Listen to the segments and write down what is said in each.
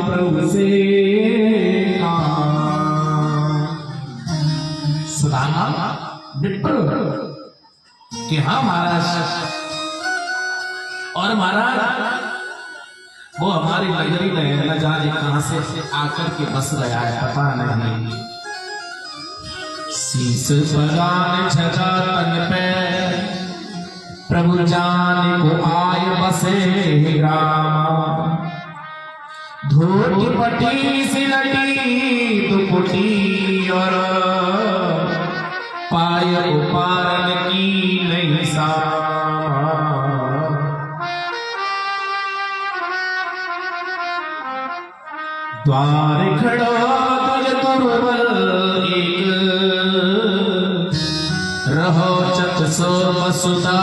प्रभु से सुदामा विप्र कि हाँ महाराज, और महाराज वो हमारी नगरी में न जाने कहां से आकर के बस गया है, पता नहीं। शीस बगान छजा तन पे प्रभु जान को आय बसे राम। धोती पटी सिलटी दुपटी और पाय उपारन की नहीं सा। द्वार खड़ो तज दुर्बल एक रहो चत सो वसुधा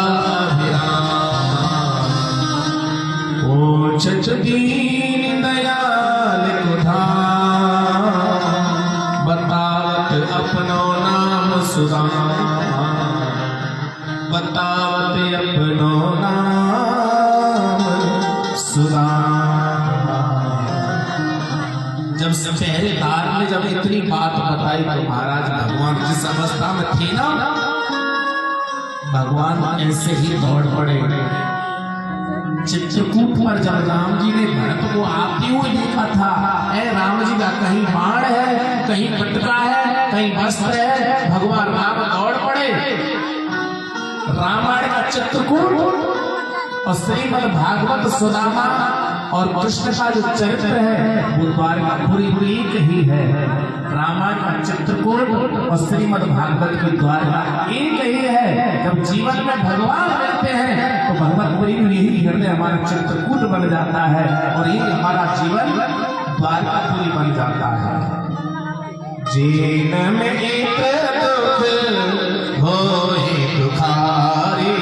ओ चच दीन दयाल कुधा बतावत अपनो नाम सुधा। बतावत अपनो नाम सुधा। जब पहरेदार ने जब इतनी बात बताई तो महाराज भगवान जिस अवस्था में थे ना, भगवान ऐसे ही दौड़ पड़े। चित्रकूट पर जब राम जी ने भरत को आते हुए देखा था, ऐ राम जी का कहीं बाण है, कहीं पटका है, कहीं वस्त्र है, भगवान राम दौड़ पड़े। रामायण का चित्रकूट और श्रीमद् भागवत सुदामा और कृष्ण का जो चरित्र है वो द्वारकापुरी एक ही है। रामायण का चित्रकूट और श्रीमद् भागवत की द्वारका एक ही है। जब जीवन में भगवान मिलते हैं तो भगवतपुरी में यही हृदय हमारा चित्रकूट बन जाता है और यही हमारा जीवन द्वारकापुरी बन जाता है। जीवन में एक दुख होए दुखारी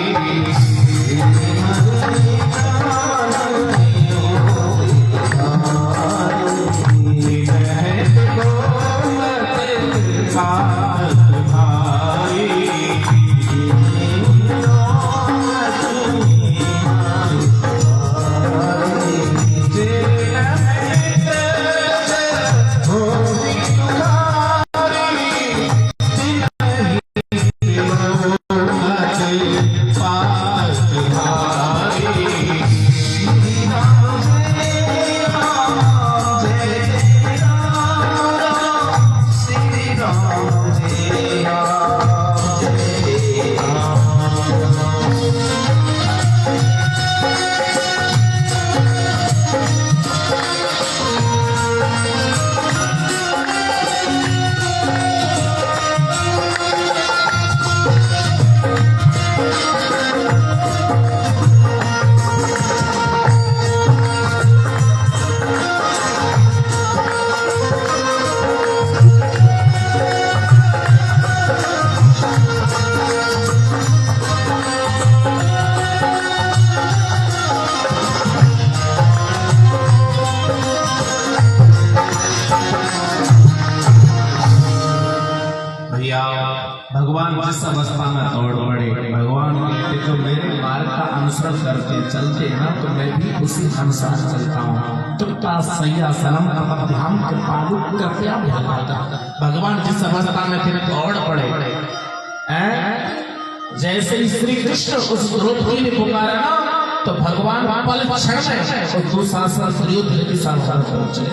भगवान जिस अवस्था में दौड़ पड़े, भगवान कहते तो मेरे मार्ग का अनुसरण करके चलते ना तो मैं भी उसी अनुसार चलता हूँ। तुक्ता सैया सनम ध्यान कृपालु कृपया भगवाता। भगवान जिस अवस्था में थे दौड़ पड़े। जैसे ही श्री कृष्ण उस द्रौपदी ने पुकारा ना तो भगवान पल क्षण में दूसरा युद्ध के साथ पहुंचे,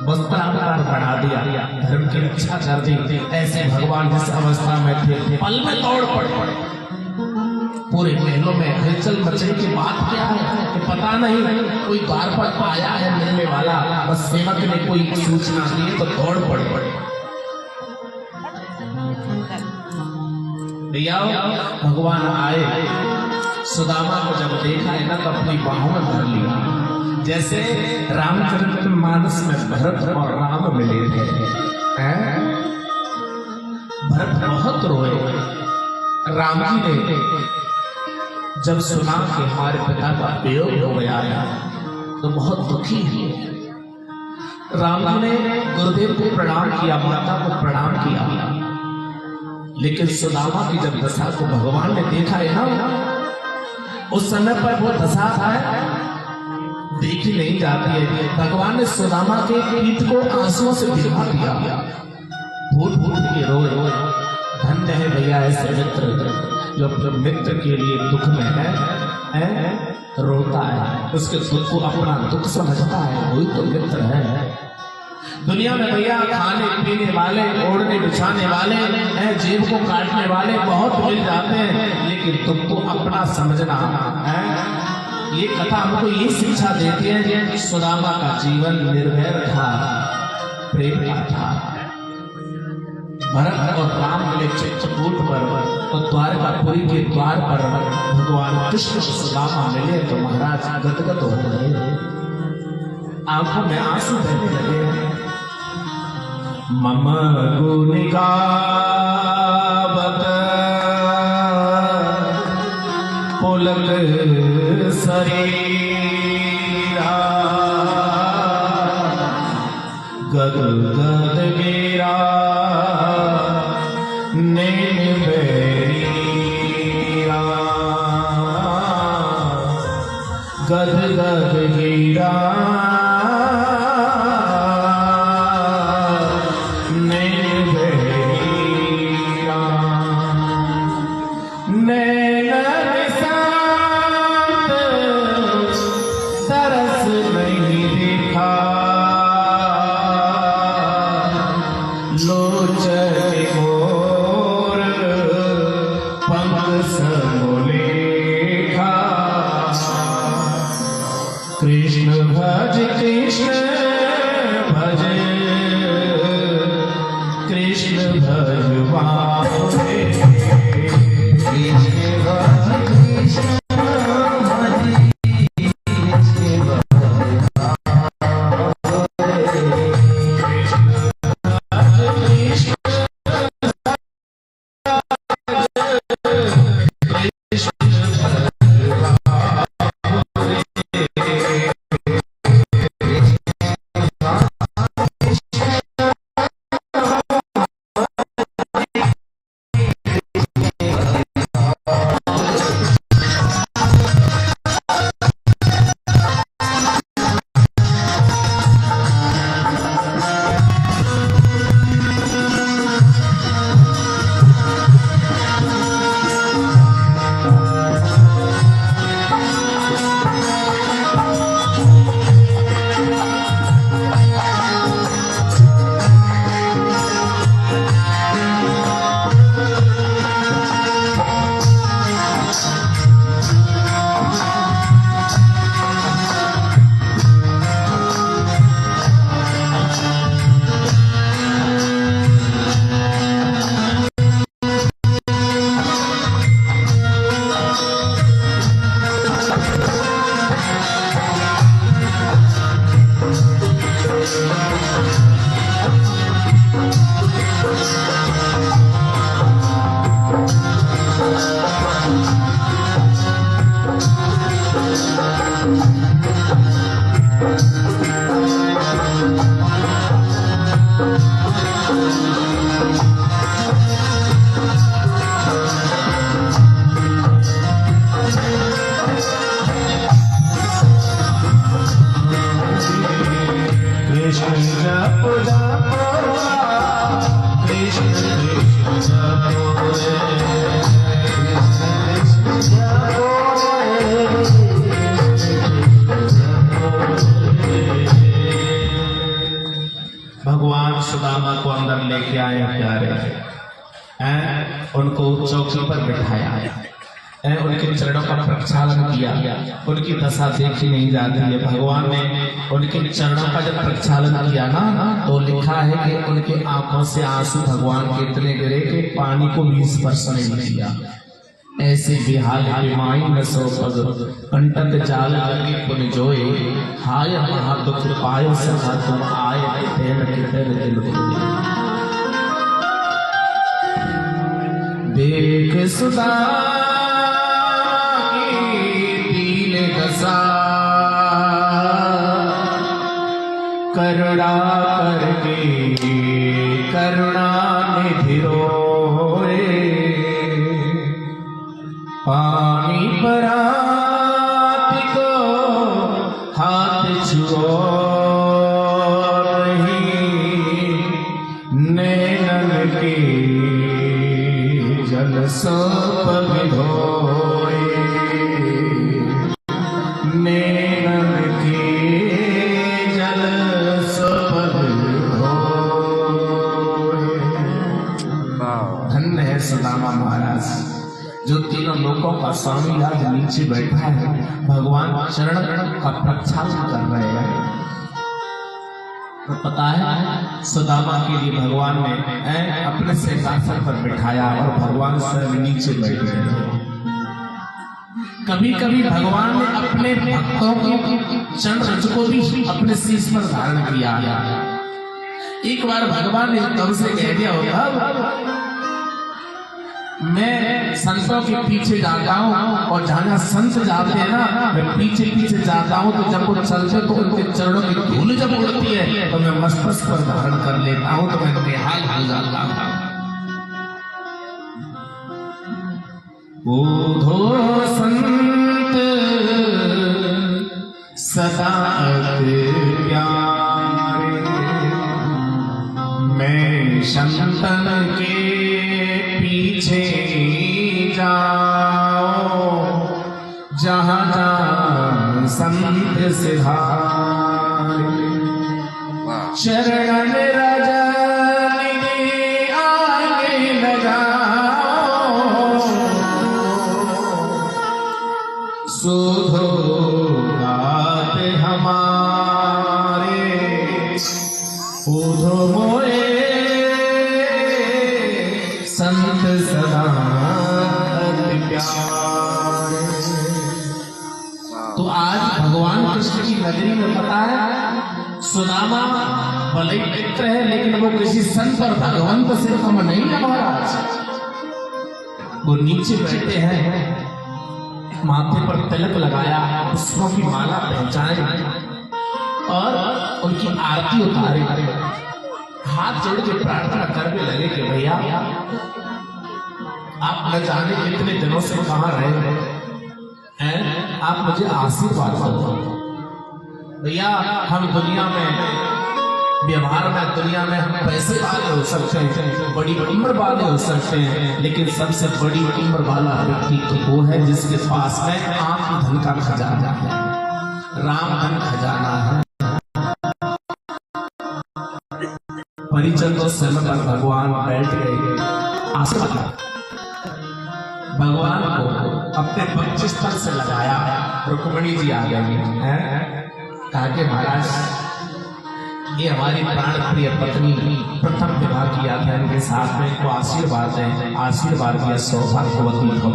वस्त्राकार बढ़ा दिया, धर्म की रक्षा कर दी। ऐसे भगवान जिस अवस्था में थे पल में दौड़ पड़े। पूरे महलों में हलचल मचने की बात क्या है कि पता नहीं, कोई द्वार पर आया है मिलने वाला, बस सेवक ने कोई सूचना दी तो दौड़ पड़े। भैया भगवान आए, सुदामा को जब देखा है ना तो अपनी बाहों में भर लिया। जैसे रामचरितमानस में भरत और राम मिले थे। भरत बहुत रोए। राम जी ने जब सुना कि हमारे पिता का वियोग हो गया है तो बहुत दुखी हुए। राम जी ने गुरुदेव को प्रणाम किया, माता को प्रणाम किया, लेकिन सुदामा की जब दशा को भगवान ने देखा है ना, उस समय पर वो दशा है देख देखी नहीं जाती है। भगवान ने सुदामा के पीठ को आंसुओं से भिगा दिया, फूट फूट के रोए। धन्य है भैया ऐसे मित्र जो अपने मित्र के लिए दुख में है रोता है, उसके दुख को अपना दुख समझता है, वही तो मित्र है। दुनिया में भैया खाने पीने वाले, ओढ़ने बिछाने वाले, जेब को काटने वाले बहुत मिल जाते हैं, लेकिन तुमको अपना समझना है। ये कथा हमको ये शिक्षा देती है कि सुदामा का जीवन निर्भय था, प्रेम का था। भरत और राम मिले चित्रकूट पर और द्वारकापुरी के द्वार पर भगवान कृष्ण सुदामा मिले तो महाराज गदगद हो गए, आंखों में आंसू बहने लगे। मम गुण गावत पुलक शरीरा, गद गद मेरा नैन बैरिया, गद गद मेरा कृष्ण भज कृष्ण भज कृष्ण भज बाबे, कृष्ण भज कृष्ण भज भगवान सुदामा को अंदर लेके आए प्यारे, उनको चौकी पर बिठाया, उनके चरणों का प्रक्षालन किया। उनकी दशा देखी नहीं जाती है। भगवान ने उनके चरणों का जब प्रक्षालन किया ना, तो लिखा है कि उनके आंखों से आंसू भगवान के इतने गिरे कि पानी को भी स्पर्श नहीं किया। ऐसे बिहाल बिमाई न सो पग कंटक जाल लगे पुन जोए, हाय महादुख पायो सखा तुम आए तेन कितर दिल देख सुदामा की दीन दशा, करुणा करके करुणा निधि रोए, पानी परात को हाथ सो पग धोए, नैनन के जल सो पग धोए। धन्य है सुदामा महाराज, जो तीनों लोकों का स्वामी आज नीचे बैठा है, भगवान चरण का प्रक्षालन कर रहे हैं। तो पता है सुदामा के लिए भगवान ने अपने सिंहासन पर बिठाया और भगवान स्वयं नीचे बैठे। कभी कभी भगवान ने अपने भक्तों के चरण रज को भी अपने शीश पर धारण किया। एक बार भगवान ने तब से कह दिया होगा, मैं संतों के पीछे जाता हूँ और जहाँ संत जाते हैं ना, मैं पीछे पीछे जाता हूँ, तो जब वो चलते तो उनके चरणों की धूल जब उड़ती है तो मैं मस्तक पर धारण कर लेता हूँ, तो मैं बेहाल हो जाता हूँ। ओधो संत सदा प्यारे, मैं संतन के पीछे जाओ, जहाँ जहाँ संत सिधारे, चरण रज निधि आगे लगाओ, शोधो गात हमारे, ओधो मोए संत सदा प्यारे। तो आज भगवान कृष्ण की नगरी में पता है सुदामा भले मित्र है, लेकिन वो किसी संत और भगवंत से कम नहीं है महाराज। वो नीचे बैठे हैं, माथे पर तिलक लगाया, पुष्पों की माला पहचाए और उनकी आरती उतारे, हाथ जोड़ के प्रार्थना करने लगे कि भैया आप न जाने कितने दिनों से कहाँ रहे हैं, आप मुझे आशीर्वाद दो भैया। हम दुनिया में व्यवहार में, दुनिया में हम पैसे वाले हो सकते हैं, बड़ी उम्र वाले हो सकते हैं, लेकिन सबसे बड़ी उम्र वाला व्यक्ति तो वो है जिसके पास में आत्म धन का खजाना है, राम धन खजाना है। परिचंदों समय पर भगवान बैठ गए, आशीर्वाद भगवान को अपने पक्ष स्थल से लगाया। रुक्मिणी जी आ गई हैं, कहा कि महाराज ये हमारी प्राण प्रिय पत्नी प्रथम विवाह किया था, इनके साथ में को आशीर्वाद है, आशीर्वाद दिया सौभाग्यवती हो।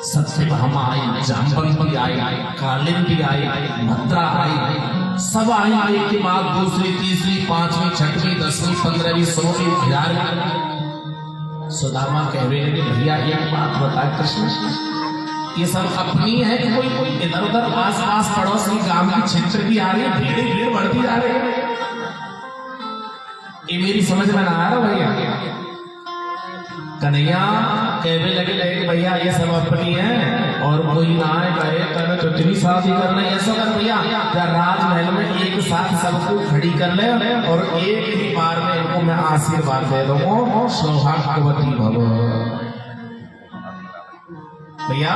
सत्यभामा आई, जाम्बवती आई, कालिंदी आई, भद्रा आई, सब आई। एक के बाद दूसरी, तीसरी, पांचवी, छठवीं, 10वीं, 15वीं, 16वीं, 11वीं। सुदामा कहने लगे भैया एक बात बता कृष्ण, ये सब अपनी है कि कोई इधर उधर आस पास पड़ोसी गांव की क्षेत्र की आ रही है, भीड़ भीड़ बढ़ती जा रही है, ये मेरी समझ में ना आ रहा भैया। कन्हैया कहने लगे भैया ये सब अपनी है और कोई ना कहे कर तो तेरी शादी करना, ऐसा कर भैया राजमहल में एक साथ सबको खड़ी कर ले और एक ही बार में इनको मैं आशीर्वाद दे दूंगा, सौभाग्यवती भव। भैया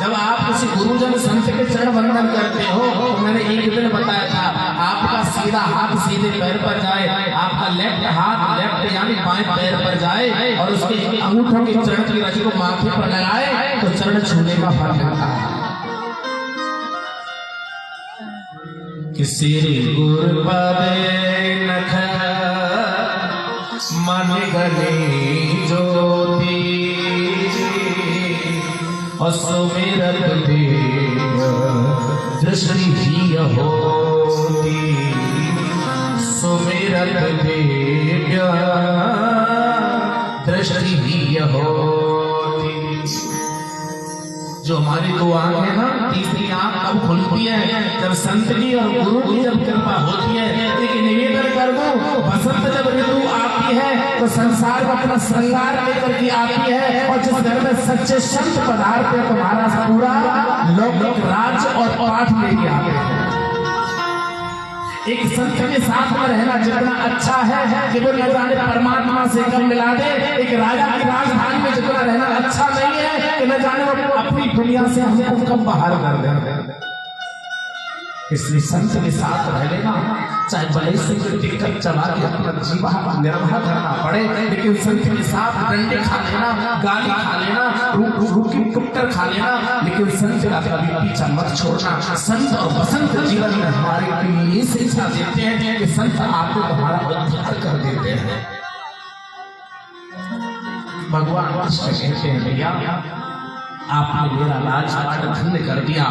जब आप किसी गुरुजन संत के चरण वंदन करते हो, तो मैंने एक दिन बताया था, आपका सीधा हाथ सीधे पैर पर जाए, आपका लेफ्ट हाथ लेफ्ट यानी बाएं पैर पर जाए और उसके अंगूठों के चरण की रज को माथे पर लगाए तो चरण छूने का फल मिलता है। किसी गुरु पदे नख मन गले ज्योति सुमिरत दृष्टि ही होती, सुमिरत दृष्टि ही होती। जो हमारी दो आंख है ना, तीसरी आंख अब खुलती है जब संत की और गुरु की जब कृपा होती है। एक निवेदन कर दो, बसंत जब ऋतु आती है तो संसार में अपना श्रृंगार लेकर के आती है, और जिस घर में सच्चे संत पदार्थ है तो महाराज पूरा लौकिक राज और पाठ लेके आते हैं। एक संत के साथ में रहना जितना अच्छा है कि वो न जाने परमात्मा से कब मिला दे, एक राजा की राजधानी में जितना रहना अच्छा नहीं है कि न जाने वो अपनी दुनिया से हमको कब बाहर कर दे। इसलिए संत के साथ रह लेना, चाहे भले से दिक्कत चला के अपना जीवन निर्वाह करना पड़े, लेकिन संत के साथ डंडे खा लेना, गाली खा लेना, रूखी टुक्कर खा लेना, लेकिन संत का कभी पीछा मत छोड़ना। संत और बसंत जीवन में हमारे लिए शिक्षा देते हैं कि संत आपको हमारा उद्धार कर देते हैं। भगवान कृष्ण कहते हैं भैया आपने मेरा राजपाट धन्य कर दिया।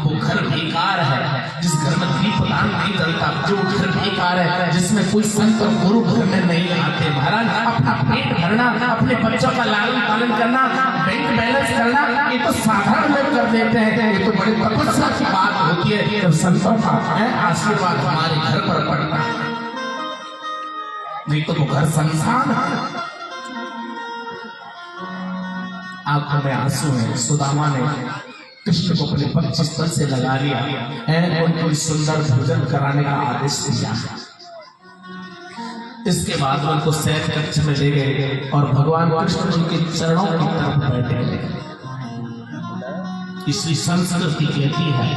वो घर बेकार है जिस घर में दीपदान नहीं जलता, जो घर बेकार है जिसमें कोई संत और गुरु घर में नहीं आते। महाराज अपना पेट भरना, अपने बच्चों का लालन पालन करना, बैंक बैलेंस करना, ये तो साधारण लोग कर देते हैं। ये तो बड़ी तपस्या की बात होती है जब संतों का आशीर्वाद हमारे घर पर पड़ता, नहीं तो वो घर संसार है। आंखों में आंसू है। सुदामा ने कृष्ण को अपने 25 तन से लगा लिया है, उनको सुंदर भोजन कराने का आदेश दिया। इसके बाद उनको शयन कक्ष में ले गए और भगवान कृष्ण जी के चरणों की तरफ बैठे। इसलिए संस्कृति कहती है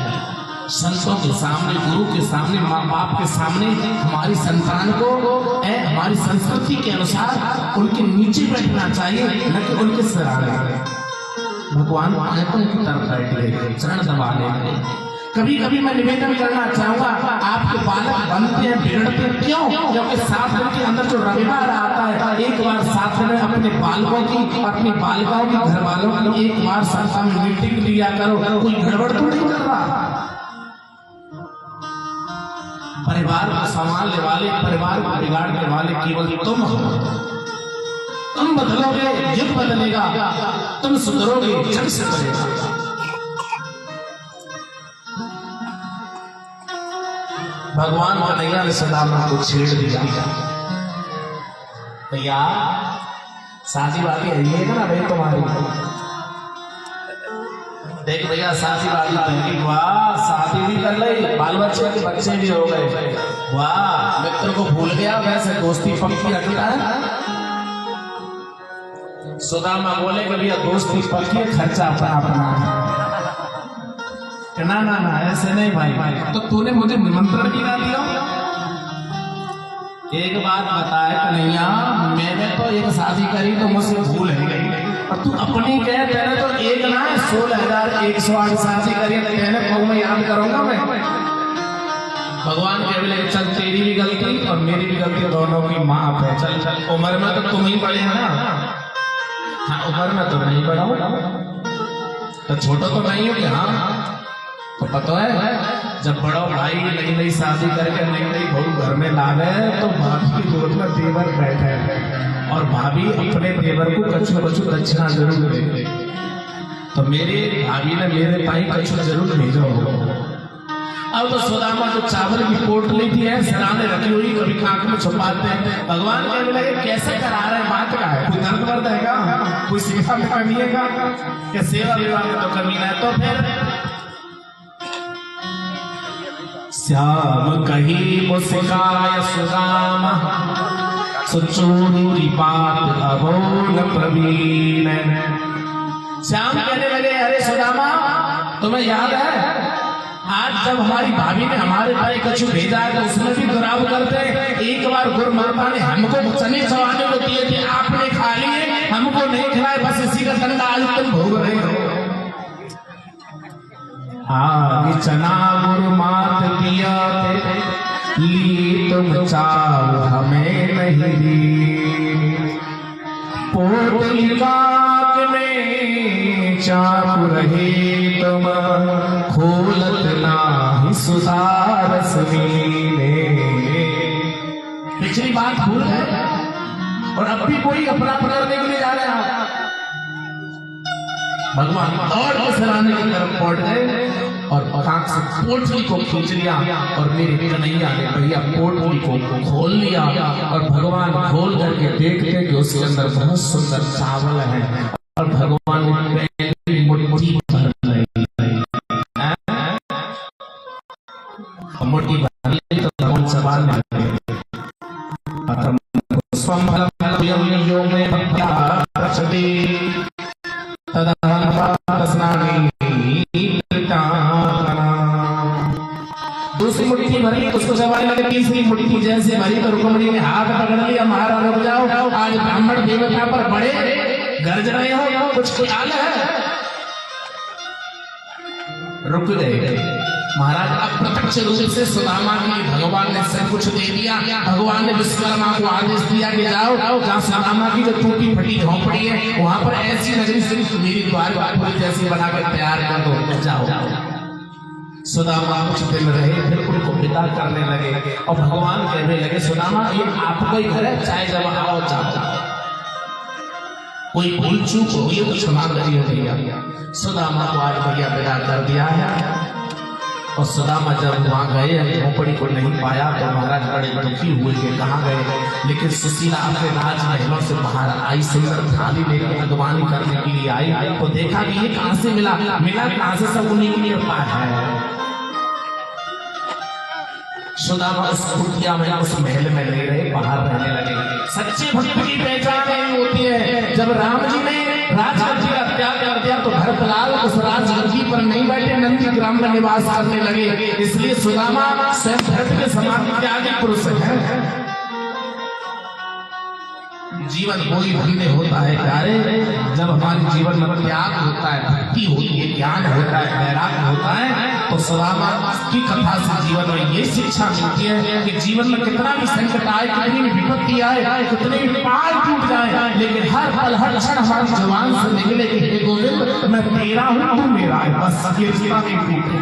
संतों के सामने, गुरु के सामने, माँ बाप के सामने हमारी संतान को हमारी संस्कृति के अनुसार उनके नीचे बैठना चाहिए, न कि उनके सराहना। भगवान आयतों की तरफ बैठ गए, चरण दबा ले। कभी कभी मैं निवेदन करना चाहूंगा, आपके बालक बनते हैं बिगड़ते क्यों? क्योंकि 7 दिन के अंदर जो रविवार आता है, एक बार 7 दिन अपने बालकों की, अपनी बालिकाओं की, घर वालों की एक बार संस्था में मीटिंग लिया करो। कोई गड़बड़ तो नहीं कर रहा। परिवार को संभालने वाले, परिवार को बिगाड़ने वाले केवल तुम हो। तुम बदलोगे, युग बदलेगा, तुम सुधरोगे, जग सुधरेगा। भगवान कन्हैया ने सुदामा को छेड़ दिया। भैया शादी वादी है ना भाई तुम्हारी, देख भैया शादी वादी पहली, वाह शादी भी कर ली, बाल बच्चे के बच्चे भी हो गए, वाह मित्र को भूल गया, वैसे दोस्ती पक्की रखता है। सुदामा बोले कि भैया दोस्ती पक्की, खर्चा अपना अपना। ना ना ना ऐसे नहीं भाई, तो तूने मुझे निमंत्रण गिरा दिया। एक बात बताए कन्हैया, मैंने तो एक शादी करी तो मुझसे भूल है गई, और तू अपनी कह तेरे तो एक ना 16,108 शादी करी, तेरे को मैं याद करूंगा मैं। भगवान कह बोले चल तेरी भी गलती और मेरी भी गलती, दोनों की माफ है। चल चल, उम्र में तो तुम ही बड़े हैं ना। हाँ उम्र में तो नहीं बड़ा हो, तो छोटा तो नहीं हो क्या? हाँ तो पता है जब बड़ा भाई नई नई शादी करके नई नई बहू घर में ला गए तो भाभी की गोद में देवर बैठे और भाभी अपने देवर को कछु कछु दक्षिणा जरूर दे। तो मेरे भाभी ने मेरे भाई कछु जरूर भेजा होगा। अब तो सुदामा जो चावल की पोटली थी है सराने रखी हुई, कभी खाक में छुपाते हैं। भगवान कहने लगे कैसे करा रहे, बात क्या है? कोई दर्द वर्द है क्या? कोई सेवा में कमी है क्या? सेवा विवाह में तो कमी है। तो फिर श्याम कही मुस्काय सुदामा, सुचूरी बात अबोल प्रवीण। श्याम कहने लगे अरे सुदामा तुम्हें याद है आज जब हमारी भाभी ने हमारे भाई कछु भेजा है तो उसमें भी दुराव करते हैं। एक बार गुरु माता ने हमको चने चवाने को दिए थे, आपने खा लिए, हमको नहीं खिलाए, बस इसी का दंड आज तुम भोग रहे हो। आगे चना गुरु मात दिया ली तुम चाव हमें नहीं दी, पोटली काक में चाप रहे तुम खोलत नाही सुधारस मीने। पिछली बात भूल है और अब भी कोई अपना पकड़ने के लिए जा रहे हैं। भगवान दौड़ के सराहने की तरफ पहुंच गए और कांख से पोटली को खींच लिया और मेरे कन्हैया ने भैया पोटली को खोल लिया और भगवान खोल करके देखते कि उसके अंदर बहुत सुंदर चावल है और भगवान ने मुट्ठी भर ली, मुट्ठी भर ली तो संभालने लगे। दूसरी मुट्ठी भरी उसको चबाने लगे, तीसरी मुट्ठी जैसे भरी तो रुक्मिणी ने हाथ पकड़ लिया, महाराज रुक जाओ, आज ब्राह्मण देवता पर बड़े गरज रहे हो, कुछ ख्याल है? रुक गए महाराज। अब प्रत्यक्ष रूप से सुदामा के लिए भगवान ने सब कुछ दे दिया। भगवान ने विश्वकर्मा को आदेश दिया कि जाओ जहाँ सुदामा की जो टूटी फटी झोंपड़ी है वहां पर ऐसी नगरी सिर्फ मेरी द्वारपाल जैसी बना कर तैयार कर दो, जाओ। सुदामा कुछ दिन रहे, फिर उनको विदा करने लगे और भगवान कहने लगे सुदामा ये आपका ही घर है, चाहे जब आओ जाओ, कोई भूल चूक हुई तो क्षमा करिए भैया। सुदामा को आज भैया विदा कर दिया है। और सुदामा जब वहां गए झोपड़ी को नहीं पाया तो महाराज बड़े दुखी हुए कि कहाँ गए। लेकिन सुशीला अपने राजमहलों से बाहर आई, सुंदर थाली लेकर अगवानी करने के लिए आई तो देखा कि ये कहाँ से मिला कहाँ से, सब उन्हीं की कृपा है। सुदामा उस कुटिया में उस महल में नहीं रहे, बाहर रहने लगे। सच्चे भक्त की पहचान यही होती है। जब राम जी ने राजगद्दी का त्याग कर दिया तो भरतलाल उस राजगद्दी पर नहीं बैठे, नंदी ग्राम में निवास करने लगे। इसलिए सुदामा स्वयं भरत के समान त्यागी पुरुष है। जीवन कोई धन्य होता है प्यारे जब हमारे जीवन में त्याग होता है, भक्ति होती है, ज्ञान होता है, वैराग्य होता है। तो सुदामा की कथा से जीवन में ये शिक्षा मिलती है कि जीवन में कितना भी संकट आए, कितनी भी विपत्ति आए, कितने भी पहाड़ टूट जाए, लेकिन हर पल हर क्षण हमारी जुबान से निकले कि हे गोविंद मैं तेरा हूं, तू मेरा है, बस ये जीवन नहीं टूटे।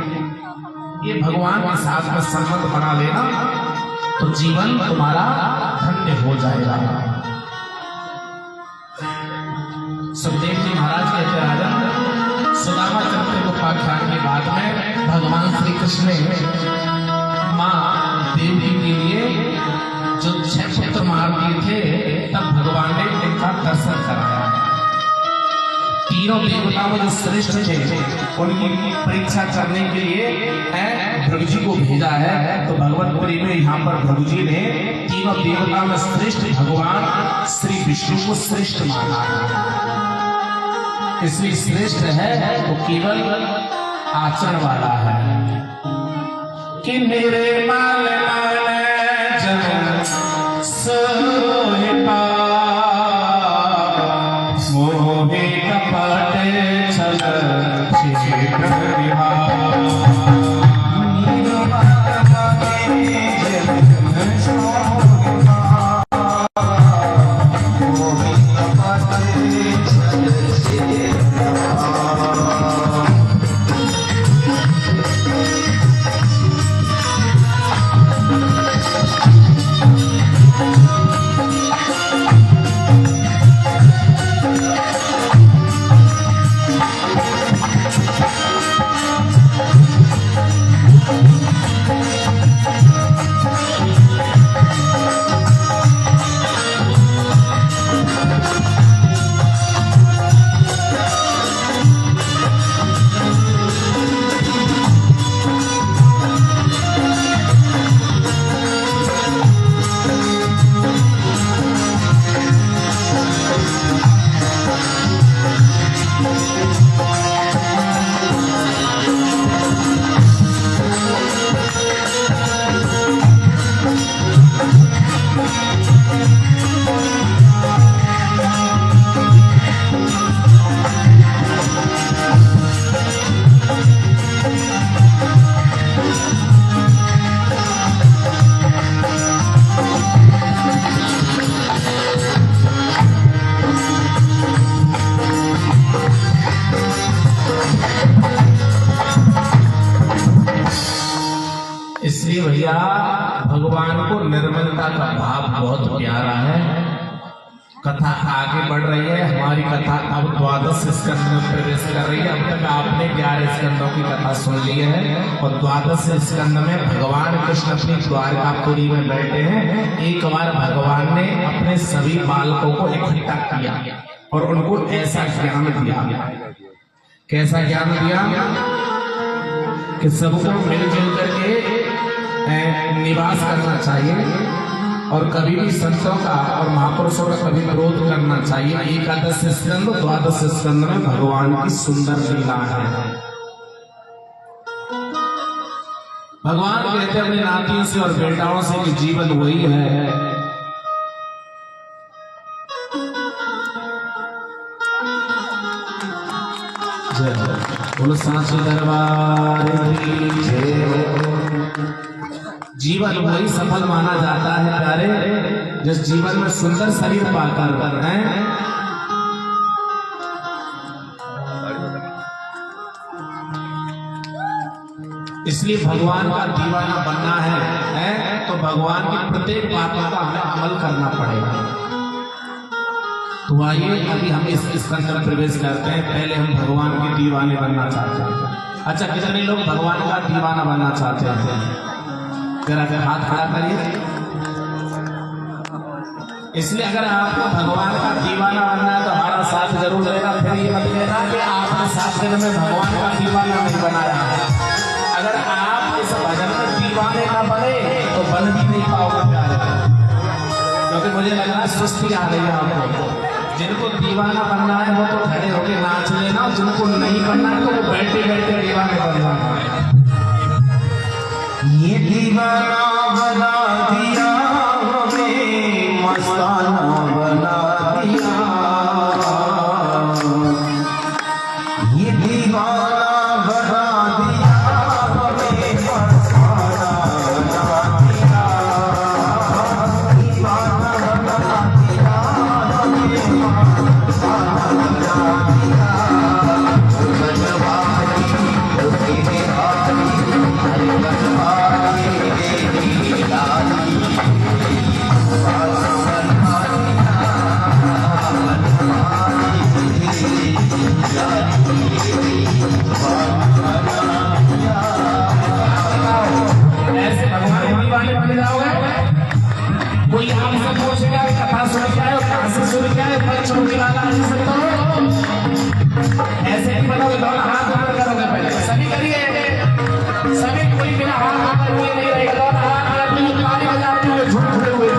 ये भगवान के साथ में संबंध बना लेना तो जीवन तुम्हारा धन्य हो जाएगा। सुखदेव जी महाराज कहते राजा सुदामा चरित्र को पाख्यान के बाद में भगवान श्री कृष्ण ने माँ देवी के लिए जो 6 पुत्र मार दिए थे तब भगवान ने इनका दर्शन कराया। तीनों देवताओं में जो श्रेष्ठ थे उनकी परीक्षा करने के लिए भृगु जी को भेजा है। तो भगवत पुरी में यहाँ पर भृगु जी ने तीनों देवताओं में श्रेष्ठ भगवान श्री विष्णु को श्रेष्ठ माना है। इसलिए श्रेष्ठ है तो केवल आचरण वाला है कि मेरे माल जन सोहिता मोहे कपट छल इसलिए भैया भगवान को निर्मलता का भाव बहुत प्यारा है। कथा आगे बढ़ रही है, हमारी कथा अब 12 स्कंद में प्रवेश कर रही है। अब तक आपने 11 स्कंदों की कथा सुन ली है और 12 स्कंद में भगवान कृष्ण अपनी द्वारकापुरी में बैठे हैं। एक बार भगवान ने अपने सभी बालकों को इकट्ठा किया और उनको ऐसा ज्ञान दिया। कैसा ज्ञान दिया कि सबको मिलजुल करके निवास करना चाहिए और कभी भी संतों का और महापुरुषों का कभी विरोध करना चाहिए। एकादश स्कंद द्वादश स्कंद में भगवान की सुंदर लीला है। भगवान कहते अपने नातियों से और बेटाओं से कि जीवन वही है। बोलो सांची दरबार की जय। जीवन वही सफल माना जाता है प्यारे जिस जीवन में सुंदर शरीर पाकर हैं। इसलिए भगवान का दीवाना बनना है तो भगवान की प्रत्येक बातों का हमें अमल करना पड़ेगा। तो आइए अभी हम इस अंदर प्रवेश करते हैं। पहले हम भगवान के दीवाने बनना चाहते हैं। अच्छा, कितने लोग भगवान का दीवाना बनना चाहते हैं? जरा हाथ खड़ा करिए। इसलिए अगर आपको भगवान का दीवाना बनना है तो हमारा साथ जरूर रहेगा। फिर ये मत कहना कि आपने 7 दिन में भगवान का दीवाना नहीं बनाया है। अगर आप इस भजन में दीवाने ना बने तो बन भी नहीं पाओगे प्यारे, क्योंकि मुझे लग रहा है सुस्ती आ रही है आपको। जिनको दीवाना बनना है वो तो खड़े होके नाच लेना, जिनको नहीं बनना है तो वो बैठे बैठे दीवाने बनना है। ये दीवाना बना दिया हमें, मस्ताना बना दिया। ये दीवाना बना दिया हमें, मस्ताना बना दिया। दीवाना बना दिया हमें, मस्ताना बना दिया। ऐसे भगवान के दीवाने बन जाओगे। कोई आपसे पूछेगा कथा सुन के आए, कहाँ से सुन के आए, पर चौकी वाला ऐसे ही बताओगे। दोनों हाथ ऊपर करोगे, पहले सभी करिए, सभी कोई बिना हाथ ऊपर हुए नहीं रहेगा। दोनों हाथ अपनी ताली बजाते हुए झूठे हुए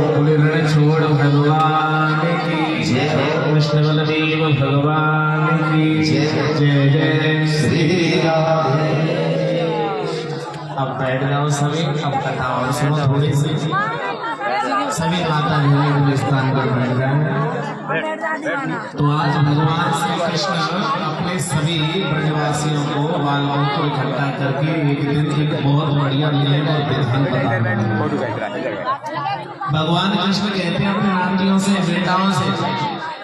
बोले रण छोड़ भगवान की जय, कृष्ण बलदेव भगवान की जय, जय जय श्री राधे। अब बैठ जाओ सभी, अब कथा और सुनो थोड़ी सी। सभी माता जी स्थान पर बैठ जाए। तो आज भगवान श्री कृष्ण अपने सभी ब्रजवासियों को, बालकों को इकट्ठा करके एक दिन एक बहुत बढ़िया नियम और विधान बता रहे हैं। भगवान कृष्ण कहते हैं अपने नातियों से, बेटाओं से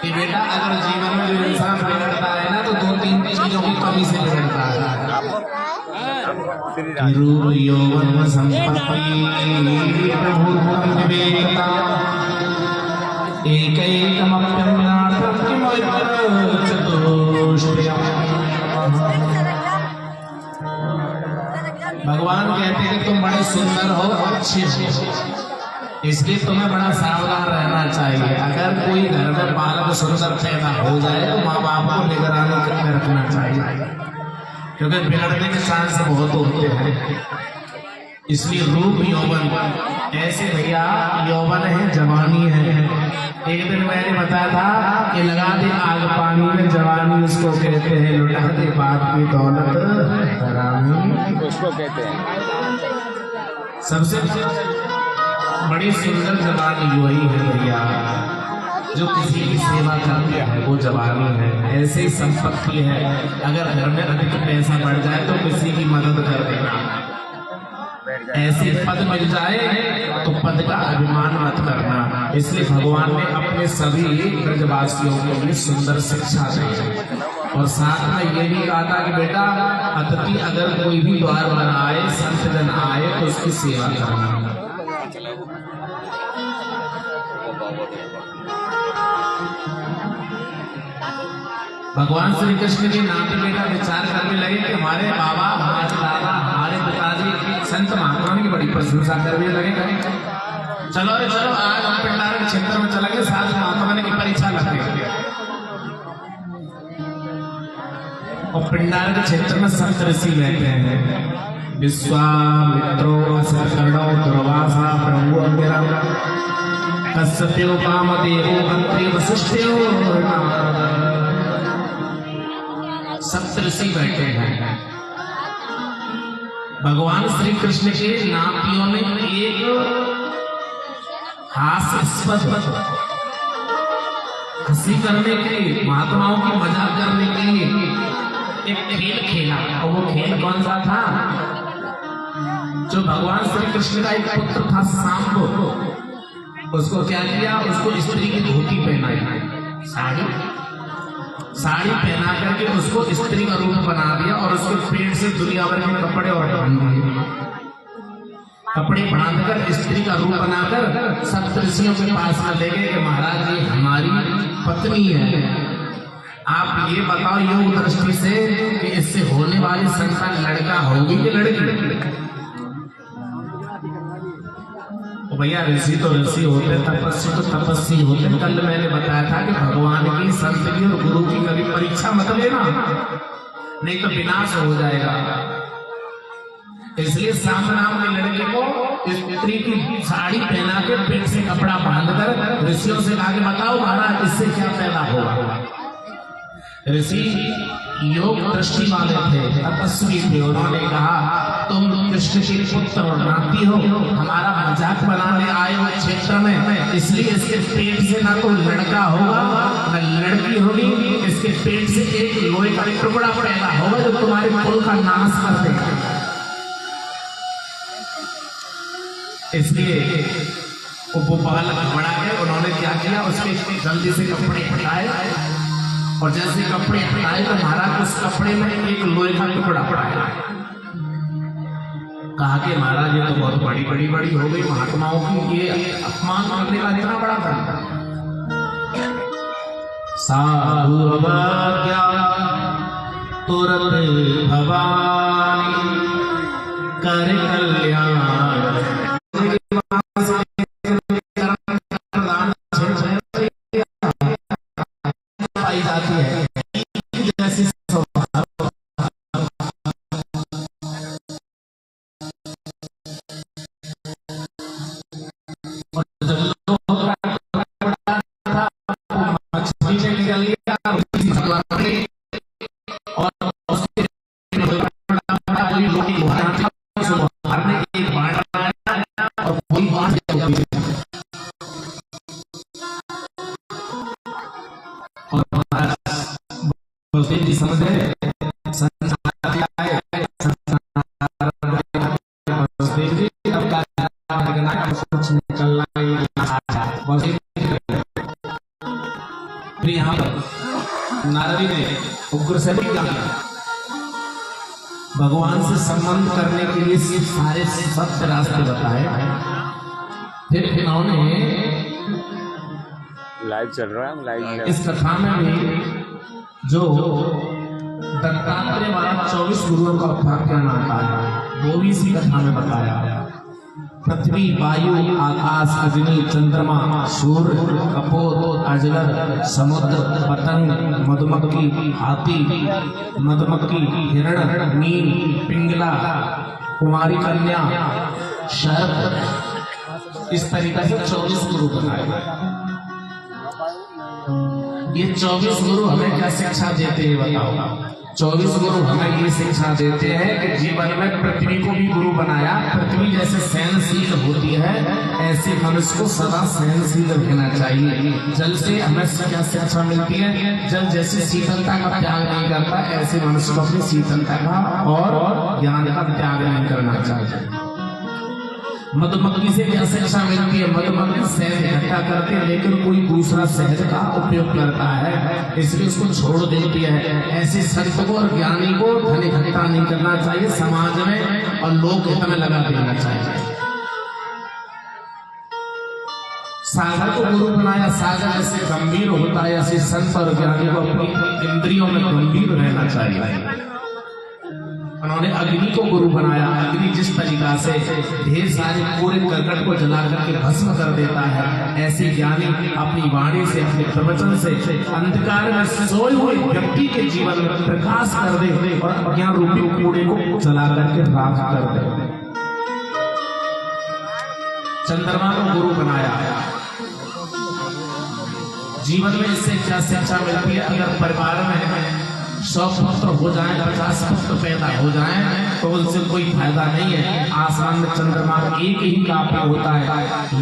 कि बेटा अगर जीवन में जो इंसान बिगड़ता है ना, तो 2-3 चीजों की कमी से बिगड़ता है। रूप यौवन संपत्ति प्रभुत्वं विवेकता एकैकमप्यन्नाथं किमत्र चतुष्टयम्। भगवान कहते हैं तुम बड़े सुंदर हो, अच्छे हो, इसलिए तुम्हें बड़ा सावधान रहना चाहिए। अगर कोई घर में बालक सुंदर पैदा हो जाए तो माँ बाप को निगरानी करके रखना चाहिए, क्योंकि बिगड़ने के चांस बहुत होते हैं। इसलिए रूप यौवन, ऐसे भैया यौवन है, जवानी है। एक दिन मैंने बताया था कि लगा दे आग पानी में जवानी उसको कहते हैं, लुटा दे बाप की दौलत हरामी उसको कहते हैं। सबसे बड़ी सुंदर जवानी वही है भैया जो किसी की सेवा करती है, वो जवानी है। ऐसे ही संपत्ति है, अगर घर में अधिक पैसा बढ़ जाए तो किसी की मदद कर देना। ऐसे पद मिल जाए तो पद का अभिमान मत करना। इसलिए भगवान ने अपने सभी ब्रजवासियों के लिए सुंदर शिक्षा दी और साथ में ये भी कहा था कि बेटा अतिथि अगर कोई भी द्वार बनाए, संत जन आए तो उसकी सेवा करना। भगवान श्री कृष्ण के नाती बेटा विचार करने लगे कि हमारे बाबा, हमारे दादा, हमारे पिताजी संत महात्मा की बड़ी प्रशंसा करने लगे। चलो रे चलो, आज हम पिंडार के क्षेत्र में चलेंगे, साथ महात्मा की परीक्षा लगेगी। और पिंडार के क्षेत्र में संत ऋषि रहते हैं, विश्वामित्रो, असकर्णो, दुर्वासा, ब्रह्मो, अंगिरा, कश्यपो, कामदेवो, अत्रि, वसिष्ठो, सप्तऋषि बैठे हैं। भगवान श्री कृष्ण के नातियों ने एक हास्यास्पद हंसी करने के लिए, महात्माओं की मजाक करने के लिए एक खेल खेला। और वो खेल कौन सा था? जो भगवान श्री कृष्ण का एक पुत्र था सांब, उसको क्या किया? उसको स्त्री की धोती पहनाई, साड़ी पहना करके उसको स्त्री का रूप बना दिया और उसके पेट से दुनिया भर के कपड़े और बांध दिए। कपड़े बांधकर स्त्री का रूप बनाकर सप्तऋषियों के पास में ले गए कि महाराज जी हमारी पत्नी है, आप ये बताओ योग दृष्टि से कि इससे होने वाली संतान लड़का होगी कि लड़की? भैया ऋषि तो ऋषि होते, तपस्वी तो तपस्वी होते। कल मैंने बताया था कि भगवान की, संत की और गुरु की कभी परीक्षा मत लेना, नहीं तो विनाश हो जाएगा। इसलिए सांब नाम के लड़के को स्त्री की साड़ी पहना के पेट से कपड़ा बांधकर ऋषियों से कहा कि बताओ महाराज इससे क्या पैदा होगा। ऋषि योग दृष्टि वाले थे, तपस्वी थे। उन्होंने कहा तुम कृष्ण के पुत्र और नाती हो, हमारा मजाक बनाने आए हो क्षेत्र में, इसलिए इसके पेट से ना तो लड़का होगा न लड़की होगी, इसके पेट से एक लोहे का टुकड़ा पैदा होगा जो तुम्हारे कुल का नाश कर देगा। इसलिए वो बालक बड़ा है, उन्होंने क्या किया, उसके जल्दी से कपड़े हटाए और जैसे कपड़े हटाए तो महाराज उस कपड़े में एक लोहे का टुकड़ा पड़ा। कहा कि महाराज ये तो बहुत बड़ी हो गई महात्माओं की, ये अपमान करने का इतना बड़ा था। साधु अवज्ञा तुरंत भवानी कर कल्याण पाई जाती है। जैसी और बलदेव जी समझ रहे यहाँ पर नारदी ने उग्र से भगवान से संबंध करने के लिए सारे सत्य रास्ते बताए। फिर इन्होंने लाइव चल रहा है, लाइव इस कथा में भी जो दत्तात्रेय महाराज 24 गुरुओं का उपाख्यान आता है वो भी इसी कथा में बताया। पृथ्वी, वायु, आकाश, अग्नि, चंद्रमा, सूर्य, कपोत, अजगर, समुद्र, पतंग, मधुमक्खी, हाथी, मधुमक्खी, हिरण, नील, पिंगला, कुमारी कन्या, शहद, इस तरीके से 24 गुरु बनाए। ये 24 गुरु हमें क्या शिक्षा देते हैं बताओ? 24 गुरु हमें ये शिक्षा देते हैं कि जीवन में पृथ्वी को भी गुरु बनाया। पृथ्वी जैसे सहनशील होती है ऐसे मनुष्य को सदा सहनशील रहना चाहिए। जल से हमें क्या शिक्षा मिलती है? जल जैसे शीतलता का त्याग नहीं करता ऐसे मनुष्य को अपनी शीतलता का और ज्ञान का त्याग नहीं करना चाहिए। मधुमक्खी से क्या शिक्षा मिलती है? मधुमक्खी शहद इकट्ठा करती है लेकिन कोई दूसरा शहद का उपयोग करता है इसलिए उसको छोड़ देती है। ऐसे संत को और ज्ञानी को धन इकट्ठा नहीं करना चाहिए, समाज में और लोक हित में लगा देना चाहिए। सागर को गुरु बनाया, सागर ऐसे गंभीर होता है ऐसे संत और ज्ञानी को अपनी इंद्रियों में गंभीर रहना चाहिए। उन्होंने अग्नि को गुरु बनाया। अग्नि जिस तरीका से ढेर सारे पूरे करकट को जला करके भस्म कर देता है ऐसे ज्ञानी अपनी वाणी से, अपने प्रवचन से अंधकार में सोए हुए व्यक्ति के जीवन में प्रकाश कर दे और अज्ञान रूपी कूड़े को जला करके राख कर दे। चंद्रमा को गुरु बनाया। जीवन में इससे क्या शिक्षा मिलती है? अगर परिवार में 100 पुत्र हो जाए, 50 पुत्र पैदा हो जाए तो उनसे कोई फायदा नहीं है। आसमान में चंद्रमा एक ही काफी होता है,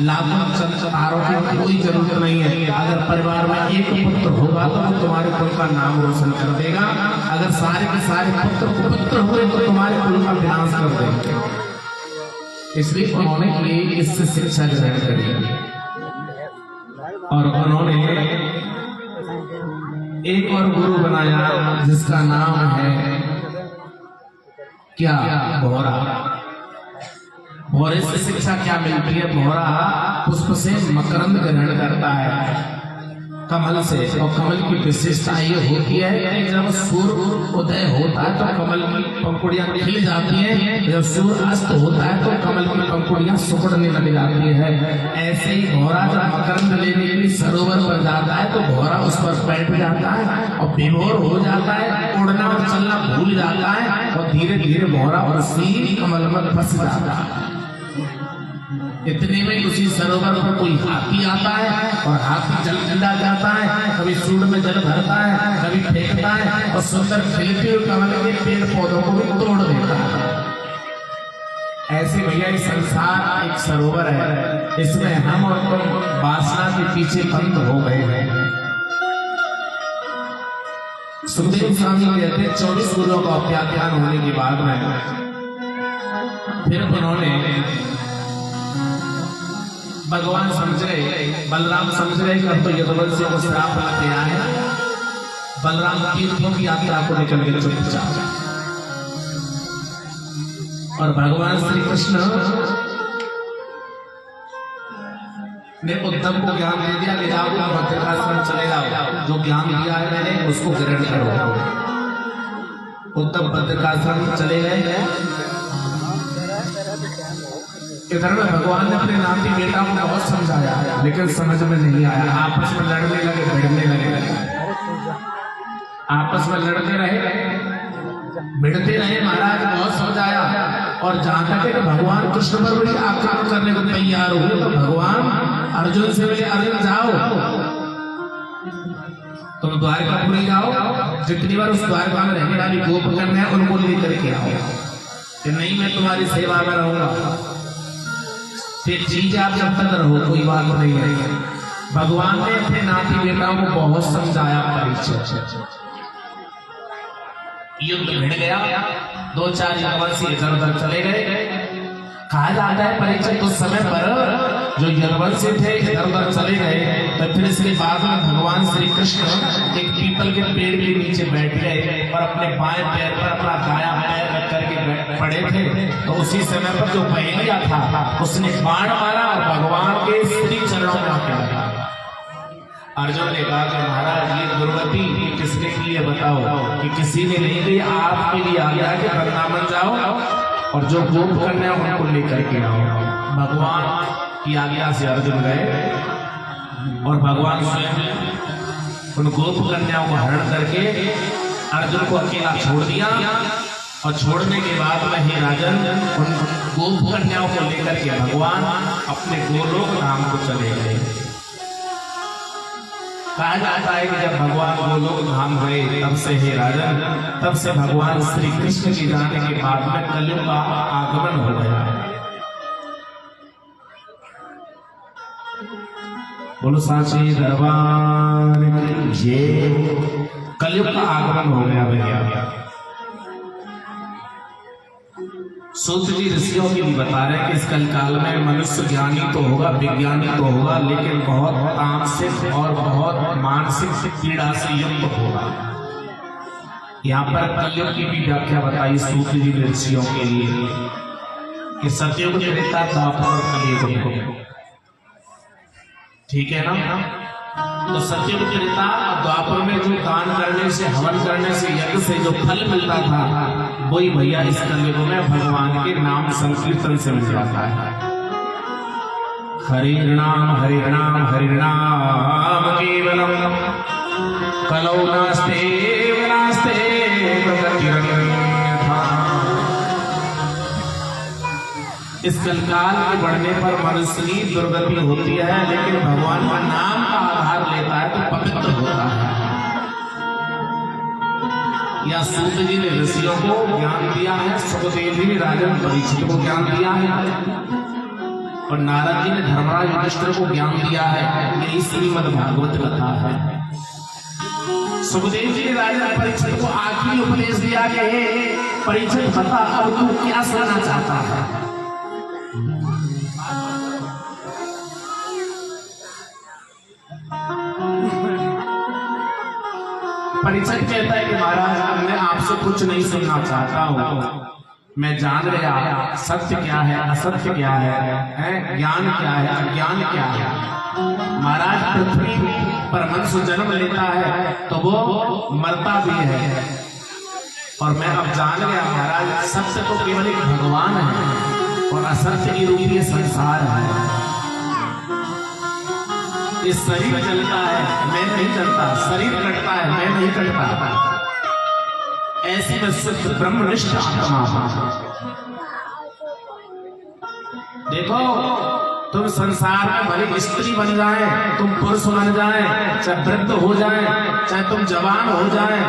लाखों तारों की कोई जरूरत नहीं है। अगर परिवार में एक पुत्र होगा तो वो तुम्हारे कुल का नाम रोशन कर देगा। अगर सारे के सारे पुत्र कुपुत्र हुए तो तुम्हारे कुल का विनाश कर देंगे। इसलिए उन्होंने ये इससे शिक्षा ग्रहण करी और उन्होंने एक और गुरु बनाया जिसका नाम है क्या? भौरा। भौरे से शिक्षा क्या मिलती है? भौरा पुष्प से मकरंद ग्रहण करता है, कमल से। और कमल की विशेषता ये होती है कि जब सूर्य उदय होता है तो कमल की पंखुड़ियां खिल जाती हैं, जब सूर्य अस्त होता है तो कमल की पंखुड़ियां सुकड़ने लग जाती है। ऐसे ही भौरा जब मकरंद लेने के लिए सरोवर पर जाता है तो भौरा उस पर बैठ जाता है और विभोर हो जाता है, उड़ना और चलना भूल जाता है और धीरे धीरे भौरा उसी कमल में फंस जाता है। इतने में उसी सरोवर पर कोई हाथी आता है और हाथी जल ठंडा जाता है, कभी सूंड में जल भरता है, कभी फेंकता है और सुंदर खिलते हुए कमल के पेड़ पौधों को भी तोड़ देता है। ऐसे भैया ये संसार एक सरोवर है, इसमें हम और तुम वासना के पीछे बंद हो गए हैं। सुखदेव स्वामी कहते हैं 24 गुरुओं का उपाख्यान होने के बाद में फिर उन्होंने भगवान समझ रहे, बलराम समझ रहे कि अब तो यदुवंश से वो श्राप आते आए। बलराम तीर्थों की यात्रा को निकल गए चुपचाप और भगवान श्री कृष्ण ने उद्धव को ज्ञान दे दिया कि जाओ भद्रकाश्रम चले जाओ, जो ज्ञान दिया है मैंने उसको ग्रहण करो। उद्धव भद्रकाश्रम चले गए। इधर में भगवान ने अपने नाती बेटा को बहुत समझाया लेकिन समझ में नहीं आया। आपस में लड़ने लगे, भिड़ने लगे, आपस में लड़ते रहे, भिड़ते रहे। महाराज बहुत समझाया और जहां तक है भगवान कृष्ण पर भी आक्रमण करने को तैयार हुए तो भगवान अर्जुन से बोले, अर्जुन जाओ तुम द्वारकापुरी जाओ, जितनी बार उस द्वारका में रहने वाली गोपकन्या है उनको लेकर के आओ। नहीं मैं तुम्हारी सेवा में रहूंगा, फिर चीज आप जब तक रहो कोई बात नहीं है। भगवान ने अपने नाती बेटाओं को बहुत समझाया। परीक्षित युद्ध भिड़ गया, 2-4 यदुवंशी इधर उधर चले गए। कहा जाता है परीक्षित उस समय पर जो यदुवंशी थे इधर उधर चले गए, तो फिर इसके बाद में भगवान श्री कृष्ण एक पीपल के पेड़ के नीचे बैठ गए और अपने बाएं पैर पर अपना दायां पैर रख करके पड़े थे। तो उसी समय पर जो पहेलिया था उसने बाण मारा और भगवान के श्री चरणों में आके लगा। अर्जुन ने कहा कि महाराज ये दुर्गति किसने की है बताओ, कि किसी ने नहीं दी, आपके लिए आ गया कि वृंदावन जाओ और जो गोप करने उनको लेकर के आओ। भगवान की आज्ञा से अर्जुन गए और भगवान स्वयं उन गोप कन्याओं को हरण करके अर्जुन को अकेला छोड़ दिया। और छोड़ने के बाद में ही राजन उन गोप कन्याओं को लेकर के भगवान अपने गोलोक धाम को चले गए। कहा जाता है कि जब भगवान गोलोक धाम गए तब से हे राजन, तब से भगवान श्री कृष्ण के जाने के बाद में कलयुग का आगमन हो गया। बोलो सांची दरबार की जय। कलयुग का आगमन हो गया भैया। सूत जी ऋषियों की भी बता रहे हैं कि इस कल काल में मनुष्य ज्ञानी तो होगा, विज्ञानी तो होगा, लेकिन बहुत तामसिक और बहुत मानसिक पीड़ा से युक्त होगा। यहाँ पर कलयुग की भी व्याख्या बताई सूत जी ऋषियों के लिए कि सतयुग त्रेता द्वापर और कलियुग। ठीक है ना? तो सतयुग त्रेता द्वापर में जो दान करने से, हवन करने से, यज्ञ से जो फल मिलता था वही भैया इस कलयुग में भगवान के नाम संकीर्तन से मिल जाता है। हरि नाम केवलम कलौ नास्ते इस कलकाल के बढ़ने पर मनुष्य की दुर्गति होती है, लेकिन भगवान का नाम का आधार लेता है तो पवित्र होता है। या सूत जी ने ऋषियों को ज्ञान दिया है, सुखदेव जी ने राजन परीक्षित को ज्ञान दिया है और नारद जी ने धर्मराज युधिष्ठिर को ज्ञान दिया है। यही श्रीमद् भागवत कथा है। सुखदेव जी ने राजन परीक्षित को आखिरी उपदेश दिया कि हे परीक्षित बता अब तू क्या सुनना चाहता है। परीक्षित कहता है कि महाराज मैं आपसे कुछ नहीं सुनना चाहता हूँ, मैं जान गया सत्य क्या है, असत्य क्या है, ज्ञान क्या है, अज्ञान क्या है। महाराज पृथ्वी पर मनुष्य जन्म लेता है तो वो मरता भी है, और मैं अब जान गया महाराज सत्य तो केवल एक भगवान है और असत्य की रूप ये संसार है। ये शरीर चलता है, मैं नहीं चलता, शरीर कटता है, मैं नहीं कटता। ऐसी में शुद्ध ब्रह्मनिष्ठ आत्मा। देखो तुम संसार में भले स्त्री बन जाए, तुम पुरुष बन जाए, चाहे वृद्ध हो जाए, चाहे तुम जवान हो जाए,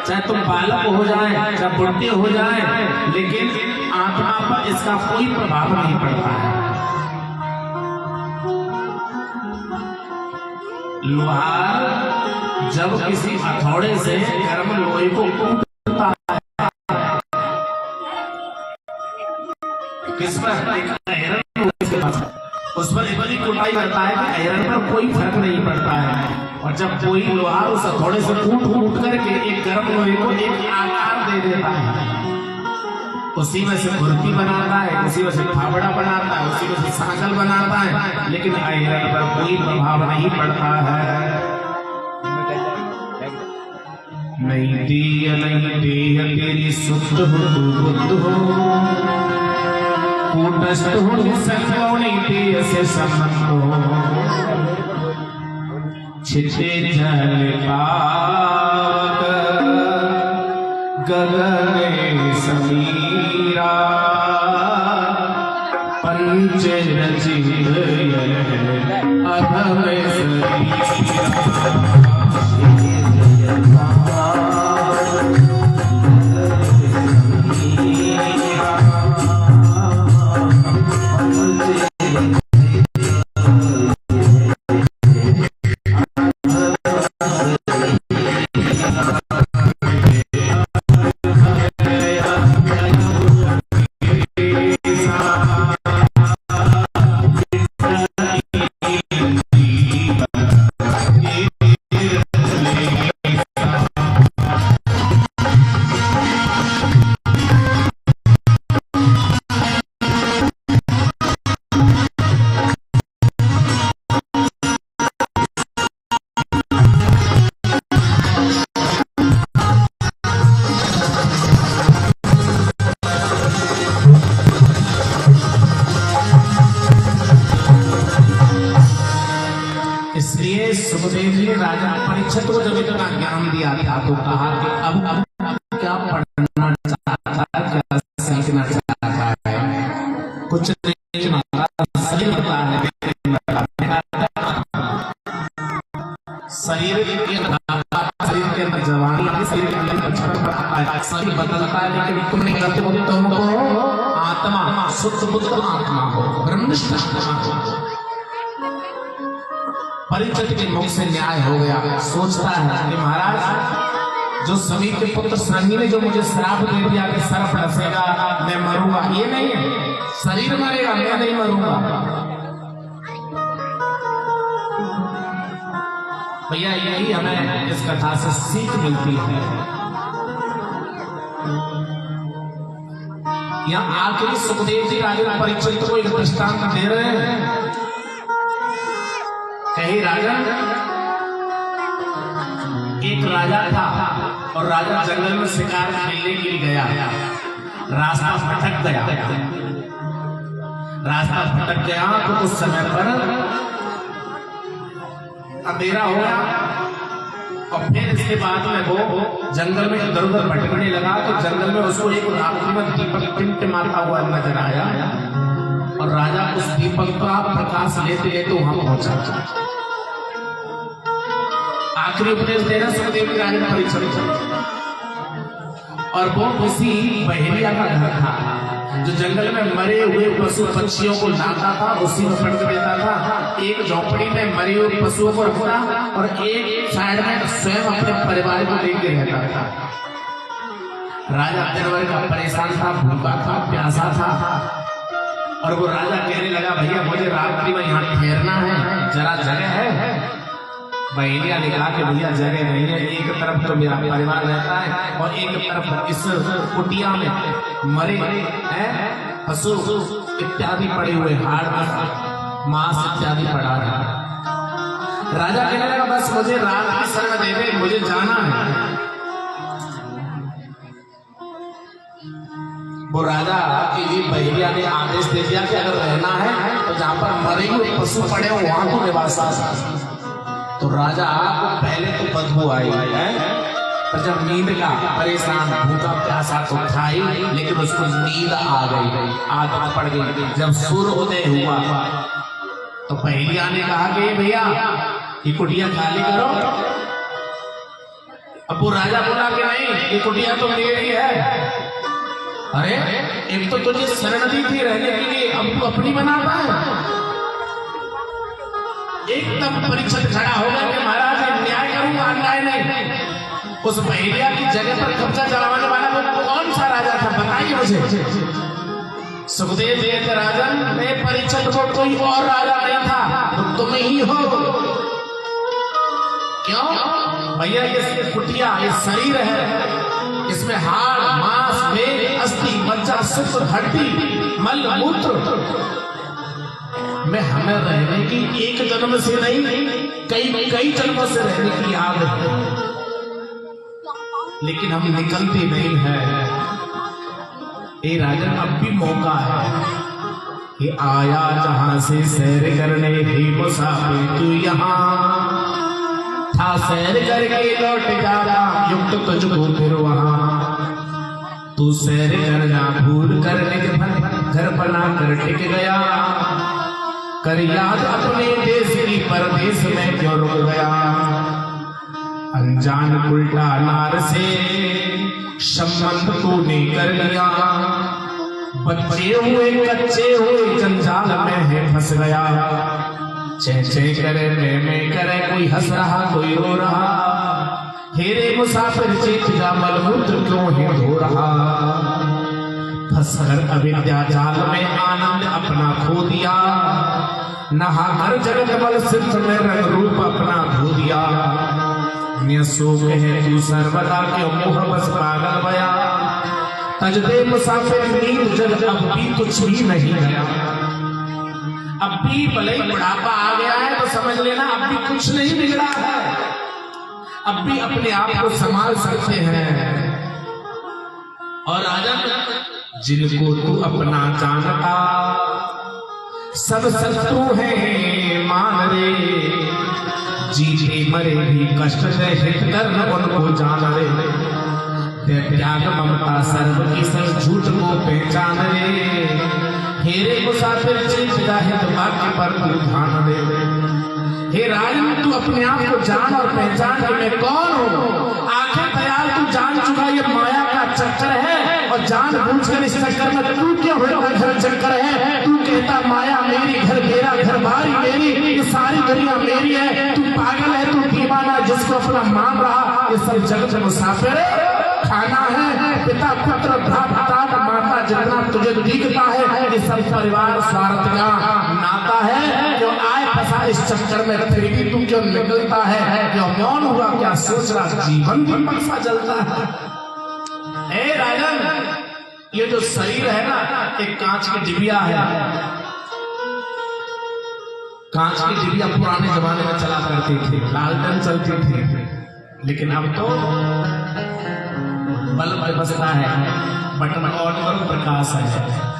चाहे तुम बालक हो जाए, चाहे बुढ़े हो जाए, लेकिन आत्मा पर इसका कोई प्रभाव नहीं पड़ता है। लोहार जब किसी हथौड़े से गर्म लोहे को कूटता है, किस पर आयरन उस पर इतनी कुटाई करता है कि आयरन पर कोई फर्क नहीं पड़ता है। और जब कोई लोहार उस हथौड़े से कूट करके एक गर्म लोहे को एक आकार दे देता है, उसी में से खुरपी बनाता है, उसी में से फावड़ा बनाता है, उसी में से सांकल बनाता है, लेकिन आयरन पर कोई प्रभाव नहीं पड़ता है। नहीं देह तेरी शुद्ध हो तू बुद्ध हो, कूटस्थ हो निसंग नहीं देह से संबंध हो, छिटे जल पावक गगन समीरा, पंच रचित अभव शरीरा। इसलिए सुखदेव जी ने राजा परीक्षित को जब इतना ज्ञान दिया था तो कहा कि अब क्या पढ़ना चाहता है, क्या सीखना चाहता है, कुछ नहीं सही बता है। शरीर के अंदर जवानी, शरीर के अंदर सही बदलता है, लेकिन तुमको आत्मा शुद्ध बुद्ध आत्मा हो, ब्रह्मनिष्ठ आत्मा हो। परीक्षित के मुख से न्याय हो गया। सोचता है कि महाराज जो समी के पुत्र सनी ने जो मुझे श्राप दे दिया कि सर्प डसेगा मैं मरूंगा, ये नहीं है, शरीर मरेगा मैं नहीं मरूंगा। भैया यही हमें इस कथा से सीख मिलती है। यहाँ आखिरी सुखदेव जी राजा परीक्षित को एक दृष्टांत दे रहे हैं। कहीं राजा, एक राजा था और राजा जंगल में शिकार खेलने के लिए गया, रास्ता भटक गया। रास्ता भटक गया तो उस समय पर अंधेरा हो गया और फिर इसके बाद में वो जंगल में इधर उधर भटकने लगा तो जंगल में उसको एक रात्रि में दीपक टिमटिमाता हुआ नजर आया और राजा उस दीपक का प्रकाश लेते लेते वहां पहुंचा। आखिरी उपदेश देना सुखदेव की राजा परीक्षित, और वो किसी बहेलिया का घर था जो जंगल में मरे हुए पशु पक्षियों को लाता था, उसी में पड़ देता था। एक झोपड़ी में मरे हुए पशुओं को रखता और एक साइड में स्वयं अपने परिवार को लेकर रहता था। राजा दिन भर का परेशान था, भूखा था, प्यासा था और वो राजा कहने लगा भैया मुझे रात्रि में यहाँ ठहरना है, जरा जगह है। बहेलिया ने कहा कि भैया जगह नहीं है, एक तरफ तो मेरा परिवार रहता है और एक तरफ इस कुटिया में मरे हैं पशु इत्यादि पड़े हुए, हाड़ मांस इत्यादि पड़ा है। राजा कहने लगा बस मुझे रात की शरण दे दे, मुझे जाना है। वो राजा की बहेलिया ने आदेश दे दिया कि अगर रहना है तो जहां पर मरे हुए पशु पड़े हो वहां तो निवास। तो राजा को पहले तो बदबू आई है, पर जब नींद का परेशान भूखा प्यासा तो था ही, लेकिन उसको नींद आ गई, आदत पड़ गई। जब सूर्योदय हुआ तो बहेलिया ने कहा कि भैया ये कुटिया खाली करो। अब वो राजा बोला कि नहीं, ये कुटिया तो मेरी है। अरे एक तो तुझे शरण दी थी रहने के लिए, अब तू अपनी बनाता है। एकदम परीक्षित खड़ा होगा कि महाराज न्याय करूंगा, अन्याय नहीं। उस बहेलिया की जगह पर कब्जा जमाने वाला वो कौन सा राजा था बताइए मुझे। सुखदेव जी के राजन ने परीक्षित को कोई और राजा नहीं था, तो तुम ही हो। क्यों भैया, ये कुटिया ये शरीर है, इसमें हाड़ मांस वेद अस्थि मज्जा शुक्र हड्डी मल मूत्र में हमें रहने की एक जन्म से नहीं कई जन्मों से रहने की याद है, लेकिन हम निकलते नहीं है। ये राजन अब भी मौका है कि आया जहां से सैर करने ही मुसाफिर तू यहाँ था, सैर करके लौट जाना युक्त तुझको फिर वहां। तू सैर करना भूल करने के घर बना कर टिक गया, कर याद अपने देश की परदेश में क्यों रुक गया। अनजान उल्टा नार से संबंध तूने कर लिया, बच्चे हुए कच्चे हुए जंजाल में है फंस गया। चे चे करे मैं करे, कोई हंस रहा कोई रो रहा, हेरे मुसाफिर चेत जा मलमूत्र क्यों है धो रहा। फंसकर अविद्या जाल में आनंद अपना खो दिया, नहाकर जगत बल सिद्ध में रंग रूप अपना धो दिया। नियसो कहे तू सर्वदा क्यों मोह बस पागल बया, तज दे मुसाफिर नींद जग अब भी कुछ भी नहीं गया। अब भी भले ही बुढ़ापा आ गया है तो समझ लेना अब भी कुछ नहीं बिगड़ा है, अब भी अपने आप को संभाल सकते हैं। और राजा जिनको तू अपना जानता सब शत्रु है मान रे, जीते मरे भी कष्ट है हित कर उनको जान रे, त्याग ममता सर्व की सब झूठ को पहचान रे, हेरे मुसाफिर चिंता हित वाक्य पर तू ध्यान दे। हे राजन तू अपने आप को जान और पहचान कि मैं कौन हूँ। आखिर दयाल तू जान चुका ये माया का चक्कर है, और जान बूझकर इस चक्कर में तू क्यों होता घर चक्कर है। तू कहता माया मेरी, घर मेरा, घर बारी मेरी, ये सारी दुनिया मेरी है। तू पागल है, तू दीवाना जिसको अपना मान रहा। ये सब जगत मुसाफिर खाना है, पिता पुत्र भ्राता माता जितना तुझे दिखता है, ये सब परिवार स्वार्थ का नाता है। जो आए फंसा इस चक्कर में, फिर भी तू क्यों निकलता है। जो मौन हुआ क्या सोच रहा, जीवन भी बक्सा जलता है। ए राजन, ये जो शरीर है ना, एक कांच की डिबिया है। कांच की डिबिया पुराने जमाने में चला करती थी, लालटेन चलती थी, लेकिन अब तो बल्ब बजता है, बटन ऑन करो प्रकाश है।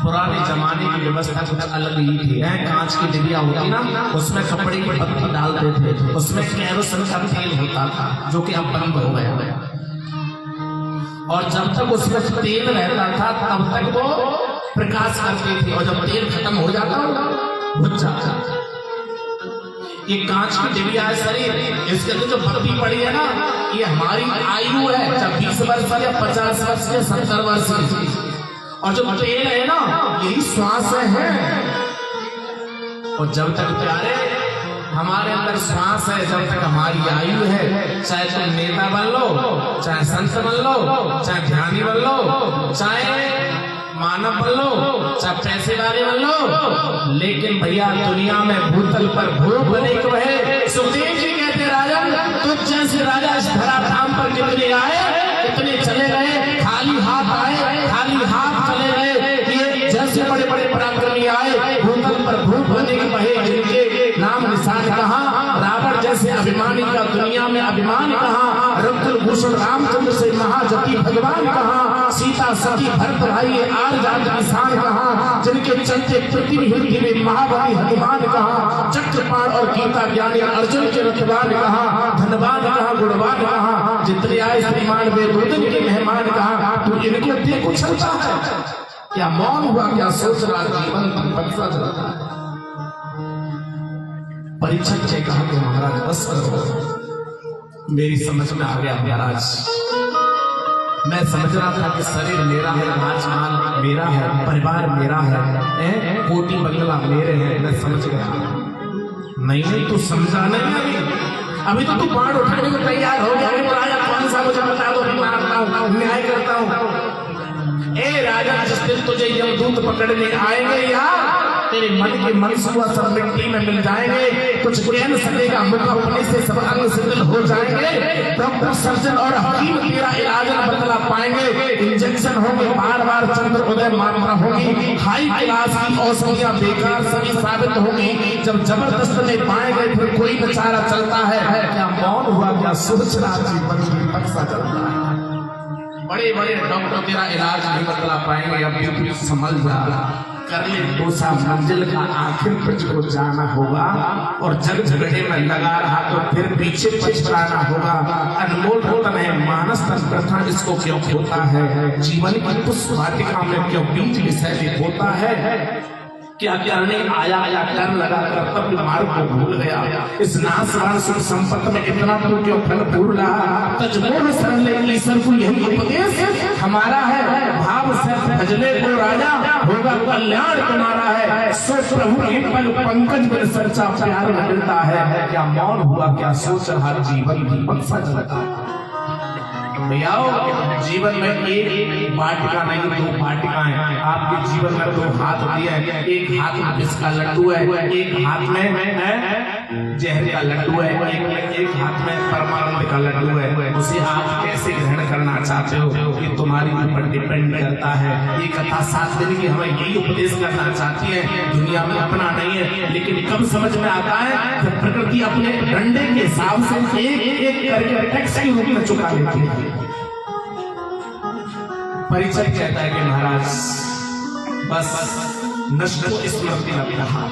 पुराने जमाने की व्यवस्था कुछ अलग ही थी। कांच की डिबिया होती ना, उसमें कपड़े की पत्ती डालते थे, उसमें केरोसिन का तेल होता था, जो कि अब बंद हो गया। और जब तक उसमें तेल रहता था तब तक वो प्रकाश करती थी, और जब तेल खत्म हो जाता बुझ जाता। ये कांच की डिबिया है शरीर, इसके अंदर जो बत्ती पड़ी है ना, ये हमारी आयु है, चाहे 20 वर्ष या 50 वर्ष या 70 वर्ष की। और जो तेल है ना, यही श्वास है। और जब तक प्यारे हमारे अंदर श्वास है, जब तक हमारी आयु है, चाहे तुम नेता बन लो, चाहे संत बन लो, चाहे ध्यानी बन लो, चाहे मानव बन लो, चाहे पैसे वाले बन लो, लेकिन भैया दुनिया में भूतल पर भूत बने को है। सुखदेव जी कहते राजन, तुम जैसे राजा इस धरा धाम पर कितने आए, कितने चले गए, खाली हाथ आए, खाली हाथ चले गए। ये जैसे बड़े बड़े पराक्रमी आए, भूतल पर भूत बने को है, जिनके नाम निशान कहाँ। रावण जैसे अभिमानी का दुनिया में अभिमान कहाँ। रत्नभूषण रामचंद्र से महाजती भगवान कहाँ। सीता सती भरत भाई आर जात किसान कहाँ। जिनके चलते पृथ्वी हिलती में महाबली हनुमान कहाँ। चक्रपाण और गीता ज्ञानी अर्जुन के रथवान कहाँ। धनवान कहाँ, गुणवान कहाँ। जितने आए श्रीमान वे रुदन के मेहमान कहाँ। तू इनके देखो चलता है, क्या मौन हुआ, क्या सोच रहा, जीवन बक्सा चलता है। परीक्षक ने कहा कि महाराज बस करो, मेरी समझ में आ गया महाराज। मैं समझ रहा था कि शरीर मेरा है, राजमाल मेरा है, परिवार मेरा है, कोटी बंगला मेरे हैं, मैं समझ गया। नहीं तू समझा नहीं, अभी तो तू बाढ़ उठाने को तैयार हो गया। राजा कौन सा मुझे बता दो, मैं मारता हूँ, न्याय करता हूँ। ए राजा, जिस दिन तुझे यमदूत पकड़ने आएंगे यहाँ, तेरे मन के मनसूबा सब मिट्टी में मिल जाएंगे। कुछ कह न सकेगा, मुख अपने से सब अंग शिथिल हो जाएंगे। डॉक्टर सर्जन और हकीम तेरा इलाज न बदला पाएंगे। इंजेक्शन होंगे, बार बार चंद्र उदय मात्रा होगी, हाई क्लास की औषधियां बेकार सभी साबित होगी। जब जबरदस्त नहीं पाएंगे फिर कोई बेचारा चलता है। क्या मौन हुआ, क्या सोच रहा, जीवन की पक्सा चलता है। बड़े बड़े डॉक्टर तेरा इलाज नहीं बदला पाएंगे। अब भी संभल जा, कर ले दूसरा मंजिल का, आखिर तुझको जाना होगा। और जग झगड़े में लगा रहा तो फिर पीछे पछताना होगा। अनमोल रतन है मानस तन प्रथा, इसको क्यों खोता है। जीवन की पुष्प वाटिका में क्यों बीज विषय होता है। क्या करने आया या कर लगा कर्तव्य मार्ग को भूल गया। इस नाशवान सुख संपत्ति में इतना तो क्यों फल भूल रहा। तजमोह सरले ईश्वर को यही उपदेश हमारा है। भाव से भजले को राजा, होगा कल्याण तुम्हारा है। सो प्रभु के पल पंकज में सच्चा प्यार मिलता है। क्या मौन हुआ, क्या सोच रहा, जीवन की बक्सा चलता है। भैया जीवन में एक वाटिका नहीं, दो वाटिकाएं। आपके जीवन में दो हाथ दिए हैं, एक हाथ में विष का लड्डू है, एक हाथ में जहर का लड्डू है, एक हाथ में परमानंद का लड्डू है। उसे आप कैसे ग्रहण करना चाहते हो, ये तुम्हारी ऊपर डिपेंड करता है। ये कथा 7 दिन की हमें यही उपदेश करना चाहती है। दुनिया में अपना नहीं है, लेकिन कब समझ में आता है जब प्रकृति अपने डंडे के हिसाब से एक एक करके टैक्स के रूप में चुका लेती है। परिचय कहता है कि महाराज बस नष्ट स्मृति न रहा।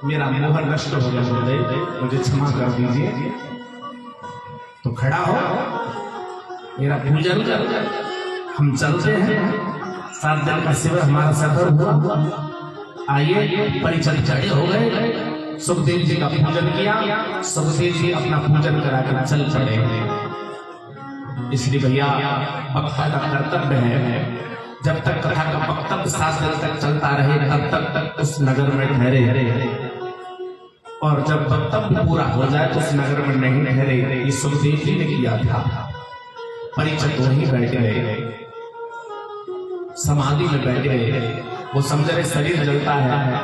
मेरा मोह नष्ट हो गया गुरुदेव, मुझे क्षमा कर दीजिए। तो खड़ा हो, मेरा पूजन कर, हम चलते हैं। 7 दिन का शिविर हमारा सफल हुआ। आइए, परिचय खड़े हो गए। सुखदेव जी का पूजन किया, सुखदेव जी अपना पूजन करा कर चल पड़े। इसलिए भैया वक्ता का कर्तव्य है, जब तक कथा का वक्तव्य 7 दिन तक चलता रहे तब तक उस नगर में ठहरे, और जब वक्तव्य पूरा हो जाए तो उस नगर में नहीं ठहरे। ये सुखदेव जी ने किया था। परिचय वहीं बैठ गए, समाधि में बैठ गए। वो समझ रहे शरीर जलता है,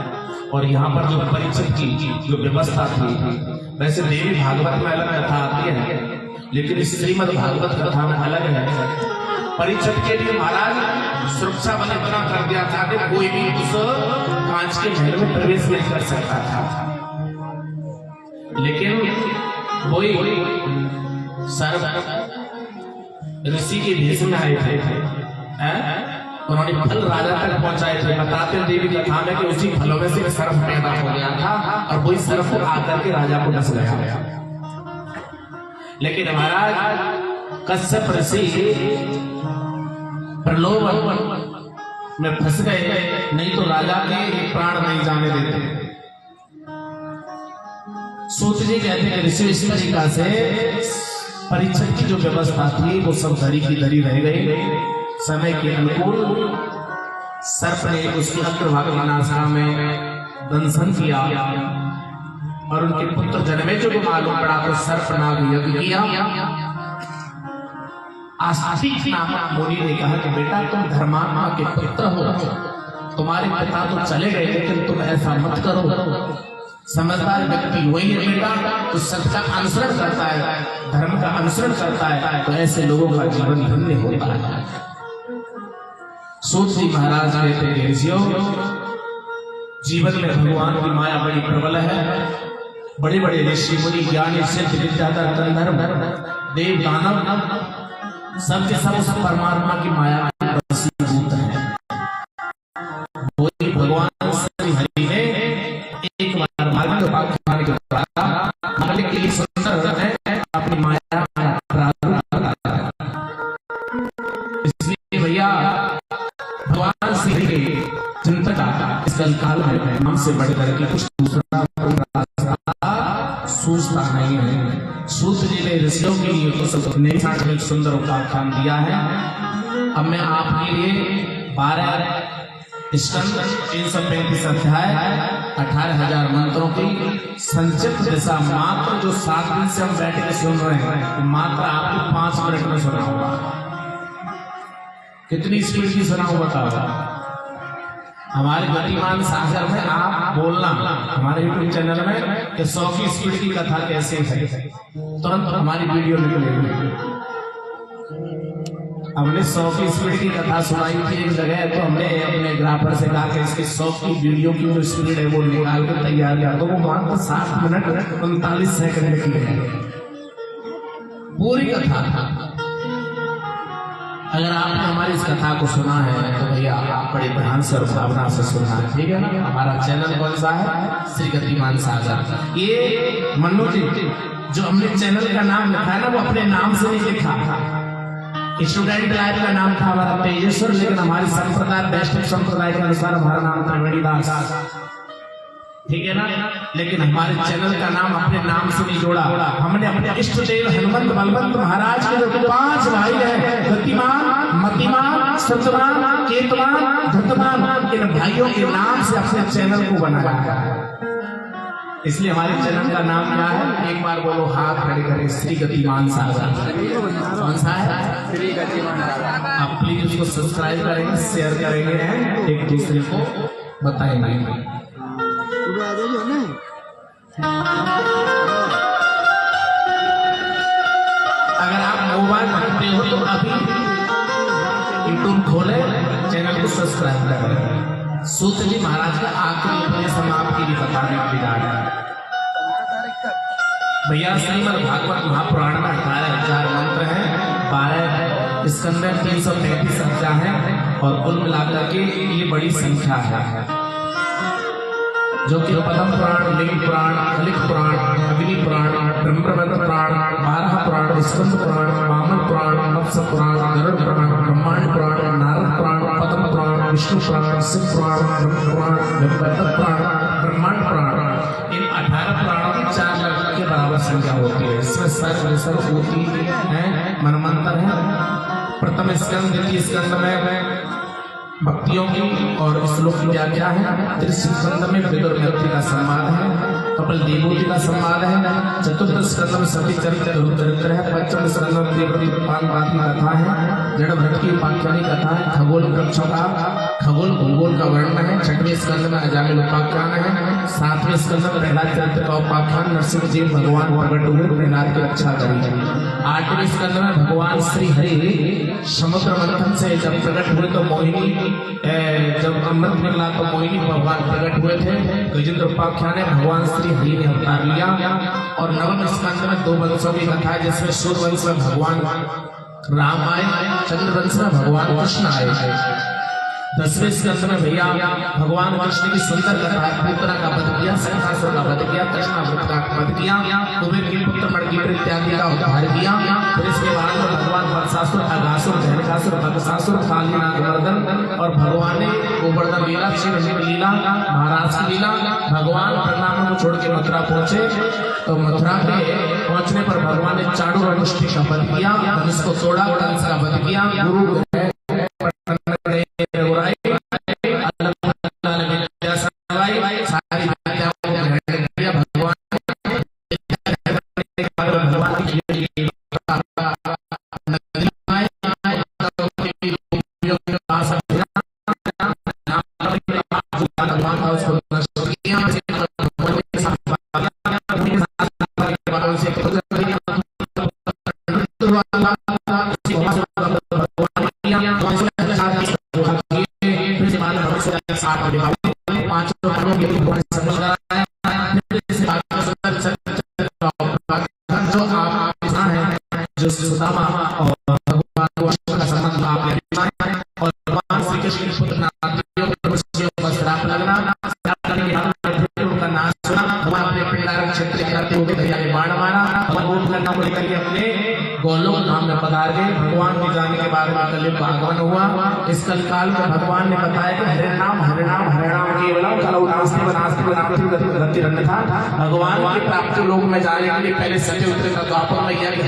और यहाँ पर जो परिचय की जो व्यवस्था थी, वैसे देवी भागवत में अलग कथा आती है, लेकिन इस श्रीमद् भागवत कथा में अलग है। परिचय के लिए महाराज सुरक्षा बल बना कर दिया था कि कोई भी उस कांच के महल में प्रवेश नहीं कर सकता था। लेकिन कोई सर्व ऋषि के भेष में आए थे, उन्होंने फल राजा तक पहुंचाए थे। बताते देवी कथा में कि उसी फलों में से सर्प पैदा हो गया था, और वही सर्प आकर के राजा को डस गया। लेकिन महाराज कश्यप ऋषि प्रलोभन में फंस गए, नहीं तो राजा के प्राण नहीं जाने देते। सूत जी कहते हैं ऋषि इस तरीका से परीक्षण की जो व्यवस्था थी वो सब धरी की धरी रह गई। समय के अनुकूल सर्प ने उसकी अग्रभाग नासा में दंशन किया, और उनके पुत्र जन्मे जो मालूम पड़ा तो सर्पनाग यज्ञ किया। आस्तिक नामक मुनि ने कहा कि बेटा तुम धर्मात्मा के पुत्र हो, तुम्हारे पिता तो चले गए, लेकिन तुम ऐसा मत करो। समझदार व्यक्ति वही है बेटा तो सत्य का अनुसरण करता है, धर्म का अनुसरण करता है, तो ऐसे लोगों का जीवन धन्य होता है। सूत जी महाराज कहते हैं ऋषियों, जीवन में भगवान की माया बड़ी प्रबल है। बड़े बड़े ऋषि मुनि ज्ञानी सिद्ध विद्याधर गंधर्व देव दानव सबके सब उस परमात्मा की माया में वशीभूत है। वही भगवान श्री हरि ने एक बार मार्ग के द्वारा मालिक के लिए सुंदर है अपनी माया का प्रारूप बताया। इसलिए भैया भगवान श्री के चिंतक इस काल में हमसे बढ़कर के कुछ दूसरा सूझता नहीं है। सूत जी ने ऋषियों के लिए तो सब एक सुंदर उपाख्यान दिया है। अब मैं आपके लिए 12 स्कंद 335 अध्याय 18,000 मंत्रों की संक्षिप्त दिशा मात्र जो 7 दिन से हम बैठ के सुन रहे हैं, मात्र आपको 5 मिनट में सुना होगा। कितनी स्पीड की सुना हुआ बताओ। हमारे गतिमान सागर में आप बोलना हमारे यूट्यूब चैनल में कि 100 की स्पीड की कथा कैसे है, तुरंत हमारी वीडियो निकलेगी। हमने 100 की स्पीड की कथा सुनाई थी एक जगह, तो हमने अपने ग्राफर से कहा कि इसकी 100 की वीडियो की जो स्पीड है वो निकाल कर तैयार किया, तो वो मात्र 7 मिनट 39 सेकंड की है पूरी कथा। अगर आपने हमारी इस कथा को सुना है तो भैया आप बड़े ध्यान से और भावना से सुनना है, ठीक है ना। हमारा चैनल कौन सा है? श्री गतिमान सागर। ये मन्नू जी जो हमने चैनल का नाम लिखा है ना, वो अपने नाम से नहीं लिखा। स्टूडेंट लाइफ का नाम था हमारा तेजेश्वर, लेकिन हमारी संप्रदाय वैष्णव संप्रदाय के अनुसार हमारा नाम था मणिदास, ठीक है ना। लेकिन हमारे चैनल का नाम अपने नाम से नहीं जोड़ा। हमने अपने इष्ट देव हनुमंत बलवंत महाराज के जो 5 भाई हैं, गतिमान, मतिमान, सत्यवान, केतवान, धृतवान, इन भाइयों के नाम से अपने चैनल को बनाया है। इसलिए हमारे चैनल का नाम क्या है? एक बार बोलो हाथ खड़े करें, श्री गतिमान सागर। कौन सा है? श्री गतिमान सागर। आप प्लीज उसको सब्सक्राइब करेंगे, शेयर करेंगे, एक दूसरे को बताएंगे। अगर आप मोबाइल रखते हो तो अभी यूट्यूब खोले, चैनल को सब्सक्राइब करें। सूत जी महाराज का आखिरी उपदेश हम आपके लिए बताने की विदा है। भैया श्रीमद् भागवत महापुराण में 18,000 मंत्र हैं, 12 स्कंद 335 अध्याय है, और कुल मिलाकर के ये बड़ी संख्या है। जो कि पद्म पुराण, लिंग पुराण, कलिक पुराण, अग्नि पुराण, ब्रह्मवद पुराण, 12 पुराण, स्कंद पुराण, वामन पुराण, मत्स्य पुराण, गरुड़ पुराण, ब्रह्मांड पुराण, नारद पुराण, पद्म पुराण, विष्णु पुराण, शिव पुराण, ब्रह्म पुराण, भगवत पुराण, ब्रह्मांड पुराण, इन 18 पुराणों की 4 लाख के बराबर संख्या होती है। इसमें सर्व होती है, मनमंत्र है। प्रथम स्कंद, द्वितीय स्कंद में भक्तियों की और श्लोक की व्याख्या है। तृतीय स्कंद में विदुर व्यक्ति का संवाद है, कपिल देवों जी का संवाद है। चतुर्थ स्कंद में सती चरित्र चरित्र है। पंचम स्कंद में देवती पाद की कथा है। जड़ भट्ट की उपाख्यानी कथा है। खगोल वृक्षों का खगोल भूगोल का वर्णन है। छठवें स्कंद में अजामिल उपाख्यान है। सातवें स्कंद में प्रहलाद चरित्र का उपाख्यान, नरसिंह जी भगवान प्रकट हुए प्रहलाद की रक्षा करी। आठवें स्कंद में भगवान श्री हरि समुद्र मंथन से जब प्रकट हुए तो मोहिनी, जब अमृत निकला तो मोहिनी भगवान प्रकट हुए थे। गजेंद्र उपाख्यान है। भगवान श्री हरि ने अवतार लिया। और नवम स्कंद में 2 वंशों की कथा है, जिसमें सूर्य वंश में भगवान राम आए, चंद्र वंश में भगवान कृष्ण आए। 10वें स्कंद में भैया भगवान कृष्ण की सुंदर कथा है। पूतना का वध किया, शंखासुर का वध किया, कृष्णावृत का वध किया, कुबेर के पुत्र मणिग्रीव इत्यादि का उद्धार किया। फिर इसके बाद में भगवान वत्सासुर, अघासुर, जहनकासुर, भगसासुर, कालीनाग मर्दन और भगवान ने गोवर्धन लीला, श्री लीला, महाराज की लीला। भगवान परिणाम को छोड़ के मथुरा पहुंचे तो मथुरा के पहुंचने पर भगवान ने चाणूर अनुष्ठी का वध किया, धनुष को तोड़ा, कंस का वध किया। गुरु जो सुदामा और भगवान का संबंध आपने और भगवान श्री कृष्ण के पुत्र उनका नाम सुना। अपने पिंडारक क्षेत्र करते हुए भैया ने बाण मारा और वो करना को लेकर अपने गोलोक धाम में पधार गए। भगवान के जाने के बाद कलयुग का आगमन हुआ। इस कलकाल में भगवान ने बताया कि हरे नाम केवलम कलौ नास्ति गति अन्यथा। भगवान की प्राप्ति लोक में जाने के लिए पहले सत्युग का द्वापर में यज्ञ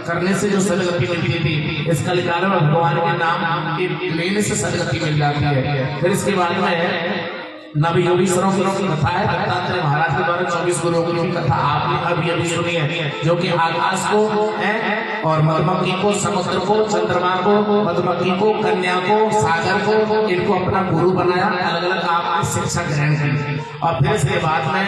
करने से जो सदगति मिलती थी, इस कलकाल में भगवान के नाम की लेने से सदगति मिल जाती है। फिर इसके बाद में नवयोगीश्वरों की कथा है। दत्तात्रेय महाराज के द्वारा 24 गुरुओं की कथा आपने अभी अभी सुनी है, जो कि आकाश को और मधुमक्खी को, समुद्र को, चंद्रमा को, मधुमक्खी को, कन्या को, सागर को, इनको अपना गुरु बनाया। अलग अलग आपने शिक्षा ग्रहण की। और फिर इसके बाद में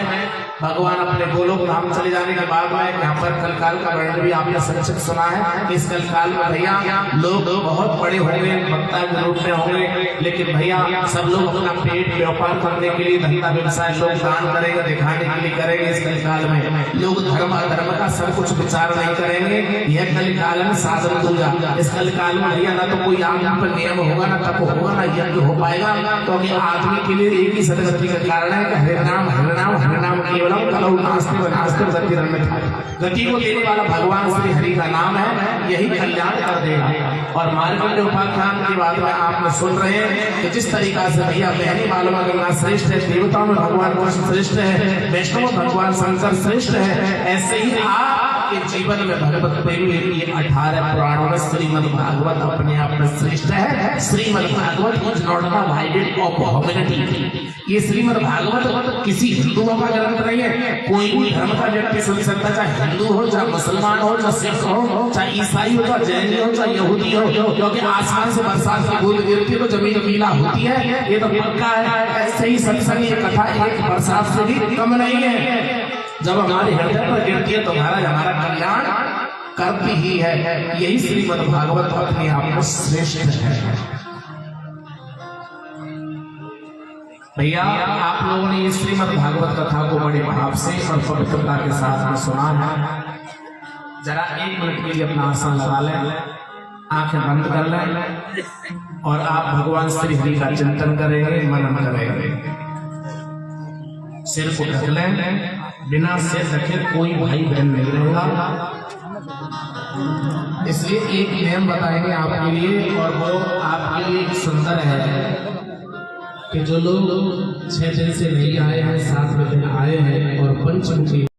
भगवान अपने गोलोक धाम चले जाने के बाद में यहाँ पर कलकाल का वर्णन भी आपने संक्षिप्त सुना है। इस कलकाल में भैया लोग बहुत बड़े होंगे, वक्ता के रूप में होंगे, लेकिन भैया सब लोग अपना पेट व्यापार करने के लिए, धंधा व्यवसाय लोग दान करेंगे, दिखाने के लिए करेंगे। इस कलकाल में लोग धर्म अधर्म का सब कुछ विचार नहीं करेंगे। यह कलकाल में साधन दूंगा। इस कलकाल में भैया ना तो कोई आम पर नियम होगा, ना तप होगा, ना यज्ञ हो पाएगा, क्योंकि आदमी के लिए एक ही सदगति का कारण है कि हरे नाम केवलम कलौ नास्ति गति अन्यथा। गति को देने वाला भगवान श्री हरि का नाम है, यही कल्याण कर देगा। और मार्कंडेय उपाख्यान की बात में आपने सुन रहे हैं कि जिस तरीका से भैया बहनी मालूम गंगा श्रेष्ठ है, देवताओं में भगवान कृष्ण श्रेष्ठ है, वैष्णव भगवान शंकर श्रेष्ठ है, ऐसे ही आपके जीवन में भगवत प्रेम के लिए 18 पुराणों में श्रीमद् भागवत अपने आप में श्रेष्ठ है। Shrimad Bhagavat is not divided of humanity. ये श्रीमद् भागवत किसी हिंदुओं का ग्रंथ नहीं है। कोई भी धर्म का व्यक्ति सुन सकता, चाहे हिंदू हो, चाहे मुसलमान हो, चाहे सिख हो, चाहे ईसाई हो, चाहे जैन हो, चाहे यहूदी हो, क्योंकि आसमान से बरसात की बूंद गिरती है तो जमीन गीला होती है, ये तो पक्का है। ऐसे ही सत्संग ये कथा एक बरसात से भी कम नहीं है। जब हमारे हृदय पर गिरती है तो हमारा कल्याण करती ही है। यही श्रीमद् भागवत अपने आप में श्रेष्ठ है। भैया आप लोगों ने इस श्रीमद् भागवत कथा को बड़े भाव से और पवित्रता के साथ में सुना है। जरा 1 मिनट के लिए अपना आसन लगा लें, आंखें बंद कर लें और आप भगवान श्री हरि का चिंतन करेंगे, मनन करेंगे। सिर को ढक लें, बिना सिर ढके कोई भाई बहन नहीं रहेगा। इसलिए एक नियम बताएंगे आपके लिए, और वो आपके लिए सुंदर है कि जो लोग 6 दिन से नहीं आए हैं, 7 दिन आए हैं और पंचमुखी